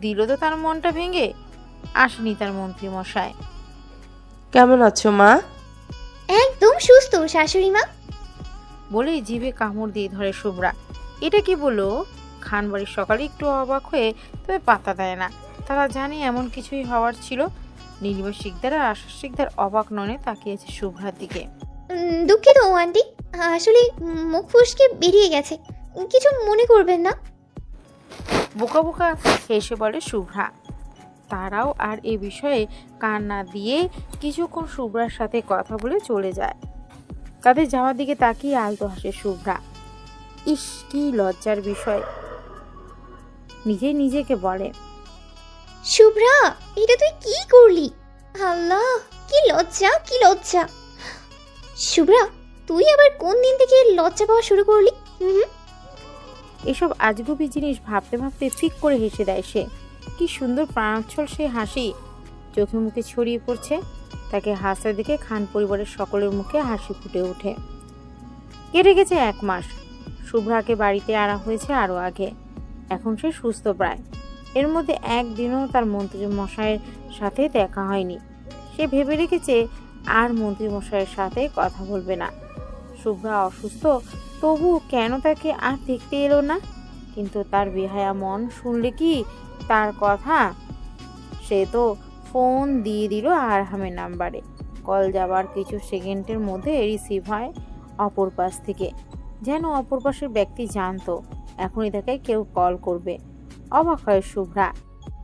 দিল তো তার মনটা ভেঙে। আসেনি তার মন্ত্রীমশাই। কেমন আছো মা? একদম সুস্থ শাশুড়ি মা, বলেই জিভে কামড় দিয়ে ধরে শুভ্রা। এটা কি বলো? খানবাড়ির সকালে একটু অবাক হয়ে তবে পাত্তা দেয় না। তারা জানে এমন কিছুই হওয়ার ছিল। নীলিমা শিকদার আর আশা শিকদার অবাক ননে তাকিয়েছে শুভ্রার দিকে। দুঃখিত আন্টি, আসলে মুখ ফসকে বেরিয়ে গেছে, কিছু মনে করবেন না। বোকা বোকা হেসে বলে শুভ্রা। তারাও আর এ বিষয়ে কান না দিয়ে কিছুক্ষণ শুভ্রার সাথে কথা বলে চলে যায়। তাদের যাওয়ার দিকে তাকিয়ে আলতো হাসে শুভ্রা। ইস, কি লজ্জার বিষয়, নিজেকে বলে। শুভ্রা, এটা তুই কি করলি? আল্লাহ, কি লজ্জা, কি লজ্জা। শুভ্রা, তুই আবার কোন দিন থেকে লজ্জা পাওয়া শুরু করলি? এসব আজগুবি জিনিস ভাবতে ভাবতে ফিক করে হেসে দেয় সে। কি সুন্দর প্রাণোচ্ছল সে হাসি চোখে মুখে ছড়িয়ে পড়ছে। তাকে হাসতে দেখে খান পরিবারের সকলের মুখে হাসি ফুটে ওঠে। কেটে গেছে 1 মাস। শুভ্রাকে বাড়িতে আনা হয়েছে আরও আগে। এখন সে সুস্থ প্রায়। এর মধ্যে একদিনও তার মন্ত্রী মশাইয়ের সাথে দেখা হয়নি। সে ভেবে রেখেছে আর মন্ত্রী মশাইয়ের সাথে কথা বলবে না। শুভ্রা অসুস্থ, তবু কেন তাকে আর দেখতে এলো না? কিন্তু তার বেহায়া মন শুনলে কি তার কথা? সে তো ফোন দিয়ে দিল আরহামের নাম্বারে। কল যাবার কিছু সেকেন্ডের মধ্যে রিসিভ হয় অপর পাশ থেকে। যেন অপর পাশের ব্যক্তি জানতো এখনই তাকে কেউ কল করবে। অবাক হয় শুভ্রা।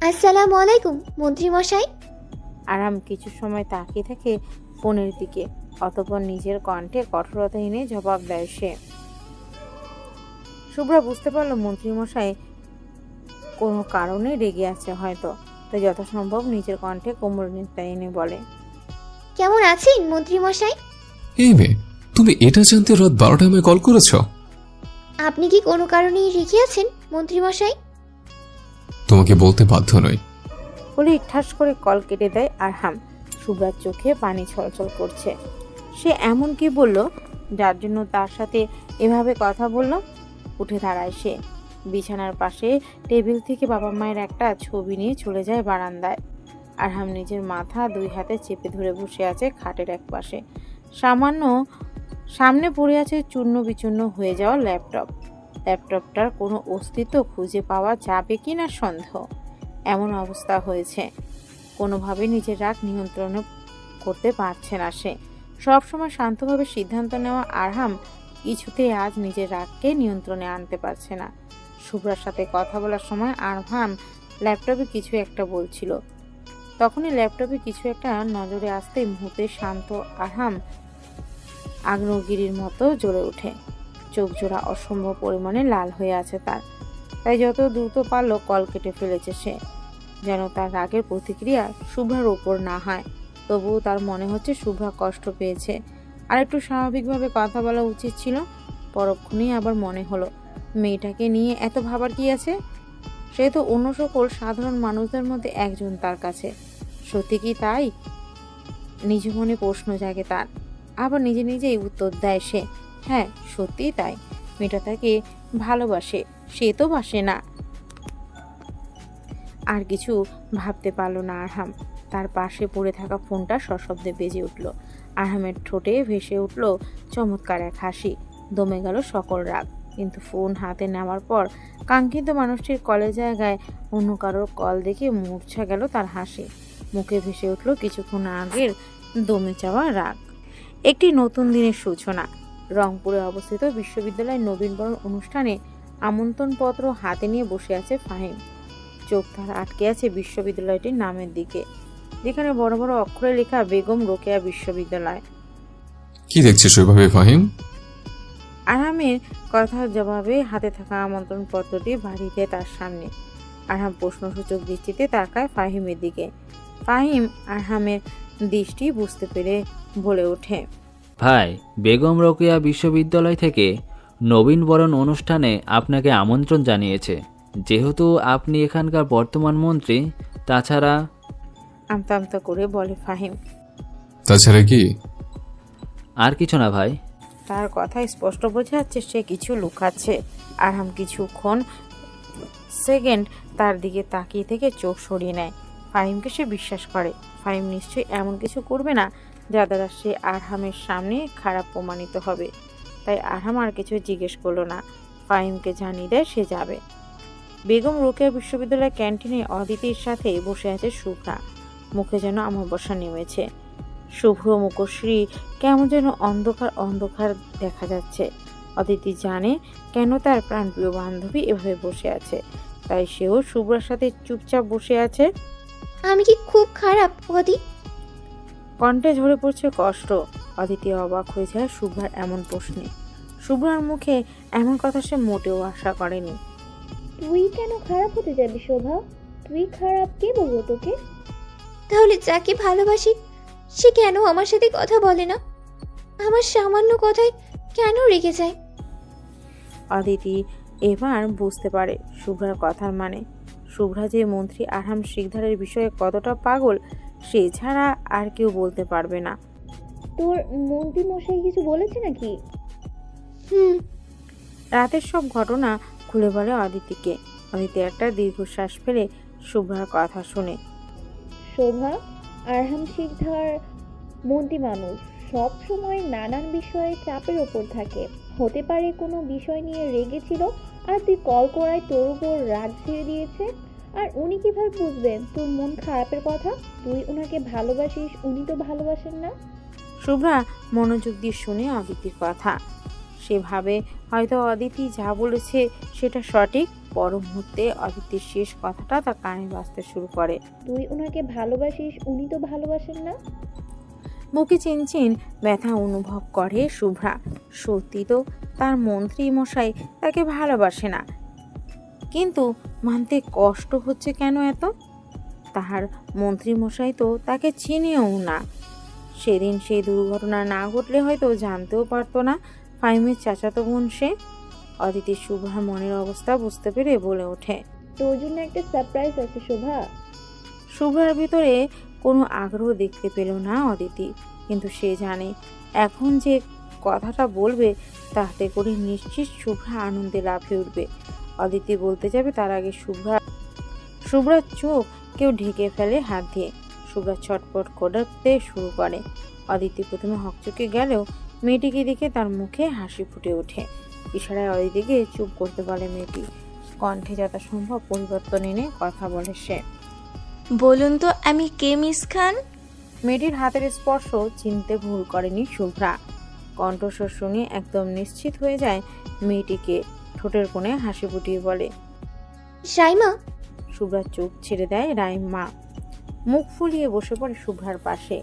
আসসালামু আলাইকুম মন্ত্রী মশাই। আরহাম কিছু সময় তাকিয়ে থাকে ফোনের দিকে, অতঃপর নিজের কণ্ঠে কঠোরতা এনে জবাব দেয় সে। শুভ্রা বুঝতে পারলো মন্ত্রীমশাই কোনো কারণে রেগে আছে হয়তো, তাই যথাসম্ভব নিজের কণ্ঠে কোমলতা এনে বলে, কেমন আছেন মন্ত্রী মশাই? এই মেয়ে, তুমি এটা জানতে রাত 12টায় আমায় কল করেছ? আপনি কি কোনো কারণে রেগে আছেন মন্ত্রী মশাই? তোমাকে বলতে বাধ্য নই বলে ঠাস করে কল কেটে দেয় আরহাম। শুভ্রার চোখে পানি ছলছল করছে। সে এমন কি বলল যার জন্য তার সাথে এভাবে কথা বলল? উঠে দাঁড়ায় সে। বিছানার পাশে টেবিল থেকে বাবা মায়ের একটা ছবি নিয়ে চলে যায় বারান্দায়। আরহাম নিজের মাথা 2 হাতে চেপে ধরে বসে আছে খাটের এক পাশে। সামনে পড়ে আছে চূর্ণ বিচূর্ণ হয়ে যাওয়া ল্যাপটপটার কোনো অস্তিত্ব খুঁজে পাওয়া যাবে কিনা সন্দেহ। এমন অবস্থা হয়েছে, কোনোভাবে নিজের রাগ নিয়ন্ত্রণ করতে পারছে না সে। সবসময় শান্তভাবে সিদ্ধান্ত নেওয়া আরহাম কিছুতেই আজ নিজের রাগকে নিয়ন্ত্রণে আনতে পারছে না। শুভ্রার সাথে কথা বলার সময় আরহাম ল্যাপটপে কিছু একটা বলছিল। তখনই ল্যাপটপে কিছু একটা নজরে আসতে মুহূর্তে শান্ত আরহাম আগ্নেয়গিরির মতো জ্বলে ওঠে। চোখ জোড়া অসম্ভব পরিমাণে লাল হয়ে আছে তার। তাই যত দ্রুত পারল কল কেটে ফেলেছে সে, যেন তার রাগের প্রতিক্রিয়া শুভ্রার উপর না হয়। তবুও তার মনে হচ্ছে শুভ্রা কষ্ট পেয়েছে, আর একটু স্বাভাবিকভাবে কথা বলা উচিত ছিল। পরক্ষণেই আবার মনে হলো মেয়েটাকে নিয়ে এত ভাবার কি আছে? সে তো অন্য সকল সাধারণ মানুষদের মধ্যে একজন তার কাছে। সত্যি কি তাই? নিজ মনে প্রশ্ন জাগে তার। আবার নিজেই উত্তর দেয় সে, হ্যাঁ সত্যিই তাই। মেয়েটা তাকে ভালোবাসে, সে তো বাসে না। আর কিছু ভাবতে পারল না আরহাম। তার পাশে পড়ে থাকা ফোনটা সশব্দে বেজে উঠল। আরহামের ঠোঁটে ভেসে উঠল চমৎকার এক হাসি। দমে গেল সকল রাগ। কিন্তু ফোন হাতে নেওয়ার পর কাঙ্ক্ষিত মানুষটির কলের জায়গায় অন্য কারোর কল দেখে মূর্ছা গেল তার হাসি। মুখে ভেসে উঠল কিছুক্ষণ আগের দমে যাওয়া রাগ। একটি নতুন দিনের সূচনা। রংপুরে অবস্থিত বিশ্ববিদ্যালয়ের নবীনবরণ অনুষ্ঠানে আমন্ত্রণপত্র হাতে নিয়ে বসে আছে ফাহিম। চোখ তার আটকে আছে বিশ্ববিদ্যালয়টির নামের দিকে, যেখানে বড় বড় অক্ষরে লেখা বেগম রোকেয়া বিশ্ববিদ্যালয়। কি দেখছিস ওইভাবে ফাহিম? আরহামের কথার জবাবে হাতে থাকা আমন্ত্রণ পত্রটি বাড়ি দেয় তার সামনে। আরহাম প্রশ্নসূচক দৃষ্টিতে তাকায় ফাহিমের দিকে। ফাহিম আরহামের দৃষ্টি বুঝতে পেরে বলে ওঠে, ভাই, বেগম রোকেয়া বিশ্ববিদ্যালয় থেকে নবীনবরণ অনুষ্ঠানে আপনাকে আমন্ত্রণ জানিয়েছে। যেহেতু আপনি এখানকার বর্তমান মন্ত্রী, তাছাড়া আমতা আমতা করে বলে ফাহিম। তাছাড়া কি? আর কিছু না ভাই। তার কথায় স্পষ্ট বোঝা যাচ্ছে সে কিছু লুকাচ্ছে। আরহাম কিছুক্ষণ সেকেন্ড তার দিকে তাকিয়ে থেকে চোখ সরিয়ে নেয়। ফাহিমকে সে বিশ্বাস করে। ফাহিম নিশ্চয়ই এমন কিছু করবে না যা দ্বারা সে আরহামের সামনে খারাপ প্রমাণিত হবে। তাই আরহাম আর কিছু জিজ্ঞেস করলো না, ফাহিমকে জানিয়ে দেয় সে যাবে। বেগম রোকেয়া বিশ্ববিদ্যালয়ের ক্যান্টিনে অদিতির সাথে বসে আছে শুভ্রা। মুখে যেন অমাবস্যা নেমেছে। শুভ্র মুখশ্রী কেমন যেন অন্ধকার অন্ধকার দেখা যাচ্ছে। অদিতি জানে কেন তার প্রাণপ্রিয় বান্ধবী এভাবে বসে আছে, তাই সেও শুভ্রার সাথে চুপচাপ বসে আছে। আমি কি খুব খারাপ অদি? কণ্ঠে ঝরে পড়ছে কষ্ট। অদিতি অবাক হয়ে যায় শুভ্রার এমন প্রশ্নে। শুভ্রার মুখে এমন কথা সে মোটেও আশা করেনি। তুই কেন খারাপ হতে যাবি শোভা? তুই খারাপ কে বলবো তোকে? তাহলে যাকে ভালোবাসি সে কেন আমার সাথে কথা বলে না? আমার সামান্য কথায় কেন রেগে যায়? অদিতি এবার বুঝতে পারে শুভ্রার কথার মানে। শুভ্রা যে মন্ত্রী আরহাম শিকদারের বিষয়ে কতটা পাগল সে ছাড়া আর কেউ বলতে পারবে না। তোর মন্ত্রী মশাই কিছু বলেছে নাকি? রাতের সব ঘটনা খুলে বলে অদিতিকে। অদিতি একটা দীর্ঘশ্বাস ফেলে শুভ্রার কথা শুনে। শোভা, আরহাম শিকদার মন্ত্রী মানুষ, সব সময় নানান বিষয়ে চাপের ওপর থাকে। হতে পারে কোনো বিষয় নিয়ে রেগেছিল আর তুই কল করায় তোর উপর রাগ ছেড়ে দিয়েছে। আর উনি কিভাবে বুঝবেন তোর মন খারাপের কথা? তুই ওনাকে ভালোবাসিস, উনি তো ভালোবাসেন না। শুভ্রা মনোযোগ দিয়ে শুনে অদিতির কথা। সে ভাবে হয়তো অদিতি যা বলেছে সেটা সঠিক। পর মুহূর্তে অদিতির শেষ কথাটা তার কানে বাজতে শুরু করে। তুই ওনাকে ভালোবাসিস, উনি তো ভালোবাসেন না। বুকে চিনচিন ব্যথা অনুভব করে শুভ্রা। সত্যি তো তার মন্ত্রী মশাই তাকে ভালোবাসে না, কিন্তু মানতে কষ্ট হচ্ছে কেন এত? তাহার মন্ত্রী মশাই তো তাকে চিনেও না। সেদিন সেই দুর্ঘটনা না ঘটলে হয়তো জানতেও পারতো না ফাহিমের চাচাতো বোন সে। অদিতি শুভ্রার মনের অবস্থা বুঝতে পেরে বলে ওঠে, তোর জন্য একটা সারপ্রাইজ আছে শোভা। শুভ্রার ভিতরে কোনো আগ্রহ দেখতে পেল না অদিতি, কিন্তু সে জানে এখন যে কথাটা বলবে তাতে করে নিশ্চিত শুভ্রা আনন্দে লাফিয়ে উঠবে। অদিতি বলতে যাবে তার আগে শুভ্রার চোখ কেউ ঢেকে ফেলে হাত দিয়ে। শুভ্রা ছটপট করতে শুরু করে। অদিতি প্রথমে হকচকে গেলেও মেয়েটিকে দেখে তার মুখে হাসি ফুটে ওঠে। ইশারায় অদিতিকে চুপ করতে বলে মেয়েটি। কণ্ঠে যথাসম্ভব পরিবর্তন এনে কথা বলে সে। বলুন তো আমি কে মিস খান? মেয়েটির হাতের স্পর্শ চিনতে ভুল করেনি শুভ্রা। কণ্ঠস্বর শুনে একদম নিশ্চিত হয়ে যায় মেয়েটিকে। ঠোঁটের কোণে হাসি ফুটিয়ে বলে, রাইমা। শুভ্রা চোখ ছেড়ে দেয় রাইমা। মুখ ফুলিয়ে বসে পড়ে শুভ্রার পাশে।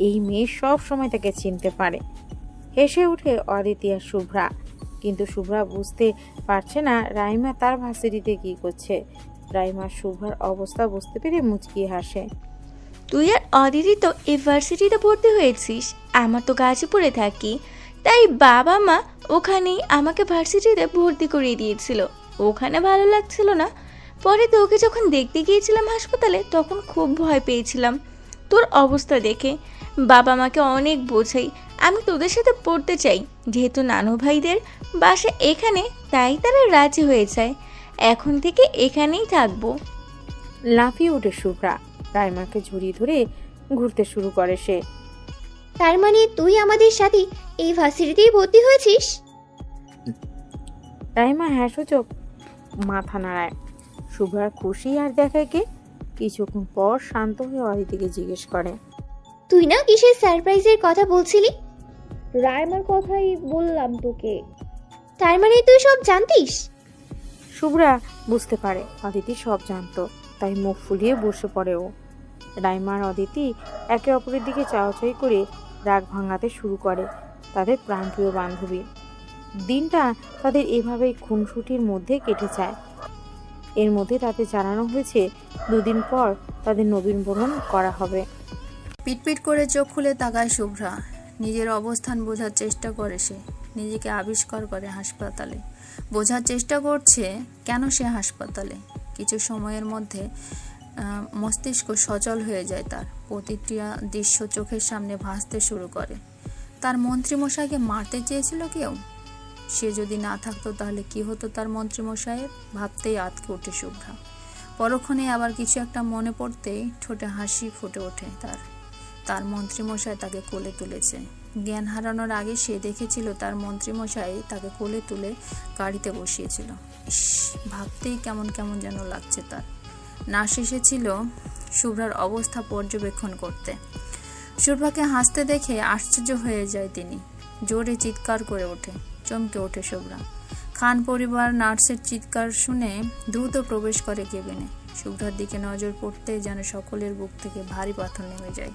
এই মেয়ে সব সময় তাকে চিনতে পারে। হেসে উঠে অদিতি আর শুভ্রা, কিন্তু শুভ্রা বুঝতে পারছে না রাইমা তার ভার্সিটিতে কি করছে। রাইমা শুভ্রার অবস্থা বুঝতে পেরে মুচকিয়ে হাসে। তুই আর অদিতি তো ইউনিভার্সিটিতে ভর্তি হয়েছিস, আমার তো গাজীপুরে থাকি, তাই বাবা মা ওখানেই আমাকে ভার্সিটিতে ভর্তি করিয়ে দিয়েছিল। ওখানে ভালো লাগছিল না, পরে তোকে যখন দেখতে গিয়েছিলাম হাসপাতালে তখন খুব ভয় পেয়েছিলাম তোর অবস্থা দেখে। বাবা মাকে অনেক বোঝাই আমি তোদের সাথে পড়তে চাই, যেহেতু নানু ভাইদের বাসা এখানে তাই তারা রাজি হয়ে যায়। এখন থেকে এখানেই থাকবো। লাফিয়ে উঠে শুভ্রা রাইমাকে জড়িয়ে ধরে ঘুরতে শুরু করে সে। তার মানে তুই আমাদের সাথে এই ভার্সিটিতেই ভর্তি হয়েছিস? রাইমা হ্যাঁসূচক মাথা নাড়ায়। শুভ্রার খুশি আর দেখায় কে। কিছুক্ষণ পর শান্ত হয়ে অদিতিকে জিজ্ঞেস করে, তুই না কিসের সারপ্রাইজের কথা বলছিলি? রাইমার কথাই বললাম তোকে। তার মানে তুই সব জানতিস? শুভ্রা বুঝতে পারে অদিতি সব জানতো, তাই মুখ ফুলিয়ে বসে পড়ে ও। রাইমা আর অদিতি একে অপরের দিকে চাওয়াচাই করে রাগ ভাঙাতে শুরু করে। তাদের প্রাণপ্রিয় বান্ধবী। দিনটা তাদের এভাবেই খুনসুটির মধ্যে কেটে যায়। এর মধ্যে তাদের জানানো হয়েছে 2 দিন পর তাদের নবীনবরণ করা হবে। পিটপিট করে চোখ খুলে তাকায় শুভ্রা। নিজের অবস্থান বোঝার চেষ্টা করে সে। নিজেকে আবিষ্কার করে হাসপাতালে। বোঝার চেষ্টা করছে কেন সে হাসপাতালে। কিছু সময়ের মধ্যে মস্তিষ্ক সচল হয়ে যায় তার। প্রতিটা দৃশ্য চোখের সামনে ভাসতে শুরু করে। তার মন্ত্রীমশাইকে মারতে চেয়েছিল কেউ। সে যদি না থাকতো তাহলে কি হতো তার মন্ত্রীমশাইয়ের? ভাবতেই আটকে ওঠে শুভ্রা। পরক্ষণে আবার কিছু একটা মনে পড়তেই ঠোঁটে হাসি ফুটে ওঠে তার মন্ত্রীমশাই তাকে কোলে তুলেছে। জ্ঞান হারানোর আগে সে দেখেছিল তার মন্ত্রীমশাই তাকে কোলে তুলে গাড়িতে বসিয়েছিল। ইস, ভাবতেই কেমন কেমন যেন লাগছে তার। নার্স এসেছিল শুভ্রার অবস্থা পর্যবেক্ষণ করতে। শুভ্রাকে হাসতে দেখে আশ্চর্য হয়ে যায় তিনি। জোরে চিৎকার করে ওঠে, চমকে ওঠে শুভ্রা। খান পরিবার নার্সের চিৎকার শুনে দ্রুত প্রবেশ করে কেবিনে। শুভ্রার দিকে নজর পড়তেই যেন সকলের বুক থেকে ভারী পাথর নেমে যায়।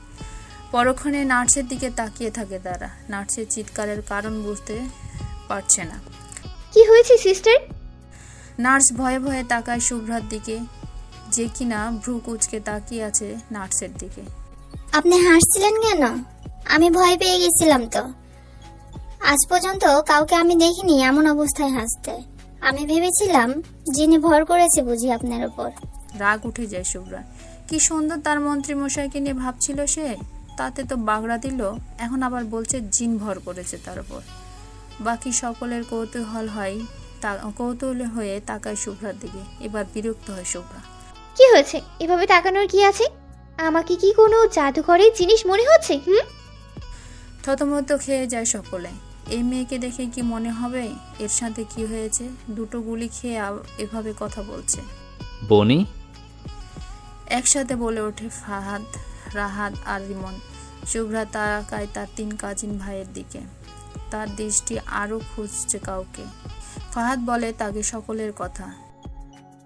পরক্ষণে নার্সের দিকে তাকিয়ে থাকে তারা। নার্সের চিৎকারের কারণ বুঝতে পারছে না। কি হয়েছে সিস্টার? নার্স ভয়ে ভয়ে তাকায় শুভ্রার দিকে, যে কিনা ভ্রু কুঁচকে তাকিয়ে আছে নার্সের দিকে। আপনি হাসছিলেন কেন? আমি ভয় পেয়ে গেছিলাম তো। আজ পর্যন্ত কাউকে আমি দেখিনি এমন অবস্থায় হাসতে। আমি ভেবেছিলাম জিনে ভর করেছে বুঝি আপনার উপর। রাগ উঠে যায় শুভ্রা। কি সুন্দর তার মন্ত্রী মশাইকে নিয়ে ভাবছিল সে, তাতে তো বাগড়া দিল, এখন আবার বলছে জিন ভর করেছে তার উপর। বাকি সকলের কৌতূহল হয়ে তাকায় শুভ্রার দিকে। এবার বিরক্ত হয় শুভ্রা। কি হয়েছে? এভাবে তাকানোর কি আছে? আমাকে কি কোনো জাদুঘরের জিনিস মনে হচ্ছে? থতমত খেয়ে যায় সকলে। এই মেয়েকে দেখে কি মনে হবে এর সাথে কি হয়েছে? দুটো গুলি খেয়ে এভাবে কথা বলছে। বনি? একসাথে বলে ওঠে ফাহাদ, রাহাত আর রিমন। শুভ্রা তাকায় তার 3 কাজিন ভাইয়ের দিকে। তার দৃষ্টি আরো খুঁজছে কাউকে। ফাহাদ বলে তাকে সকলের কথা।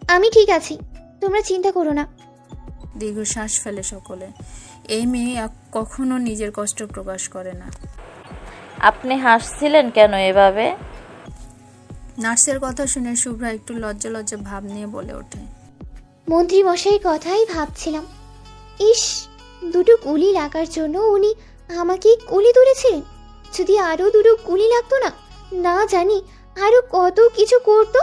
আমি ঠিক আছি, তোমরা চিন্তা করো না। দীর্ঘশ্বাস ফেলে সকলে। এই মেয়ে কখনো নিজের কষ্ট প্রকাশ করে না। আপনি হাসছিলেন কেন এভাবে? নার্সের কথা শুনে শুভ্রা একটু লজ্জা লজ্জা ভাব নিয়ে বলে ওঠে। মন্ত্রী মশাইয়ের কথাই ভাবছিলাম। ইস, দুটো গুলি লাগার জন্য উনি আমাকে গুলি তুলেছিলেন। যদি আরো দুটো গুলি লাগতো না, না জানি আরো কত কিছু করতো।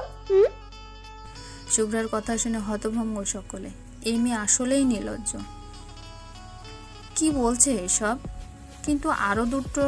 শুভ্রার কথা শুনে হতভম্ব সকলে। এই মেয়ে আসলেই নির্লজ্জ। কি বলছে এসব? কিন্তু আরো দুটো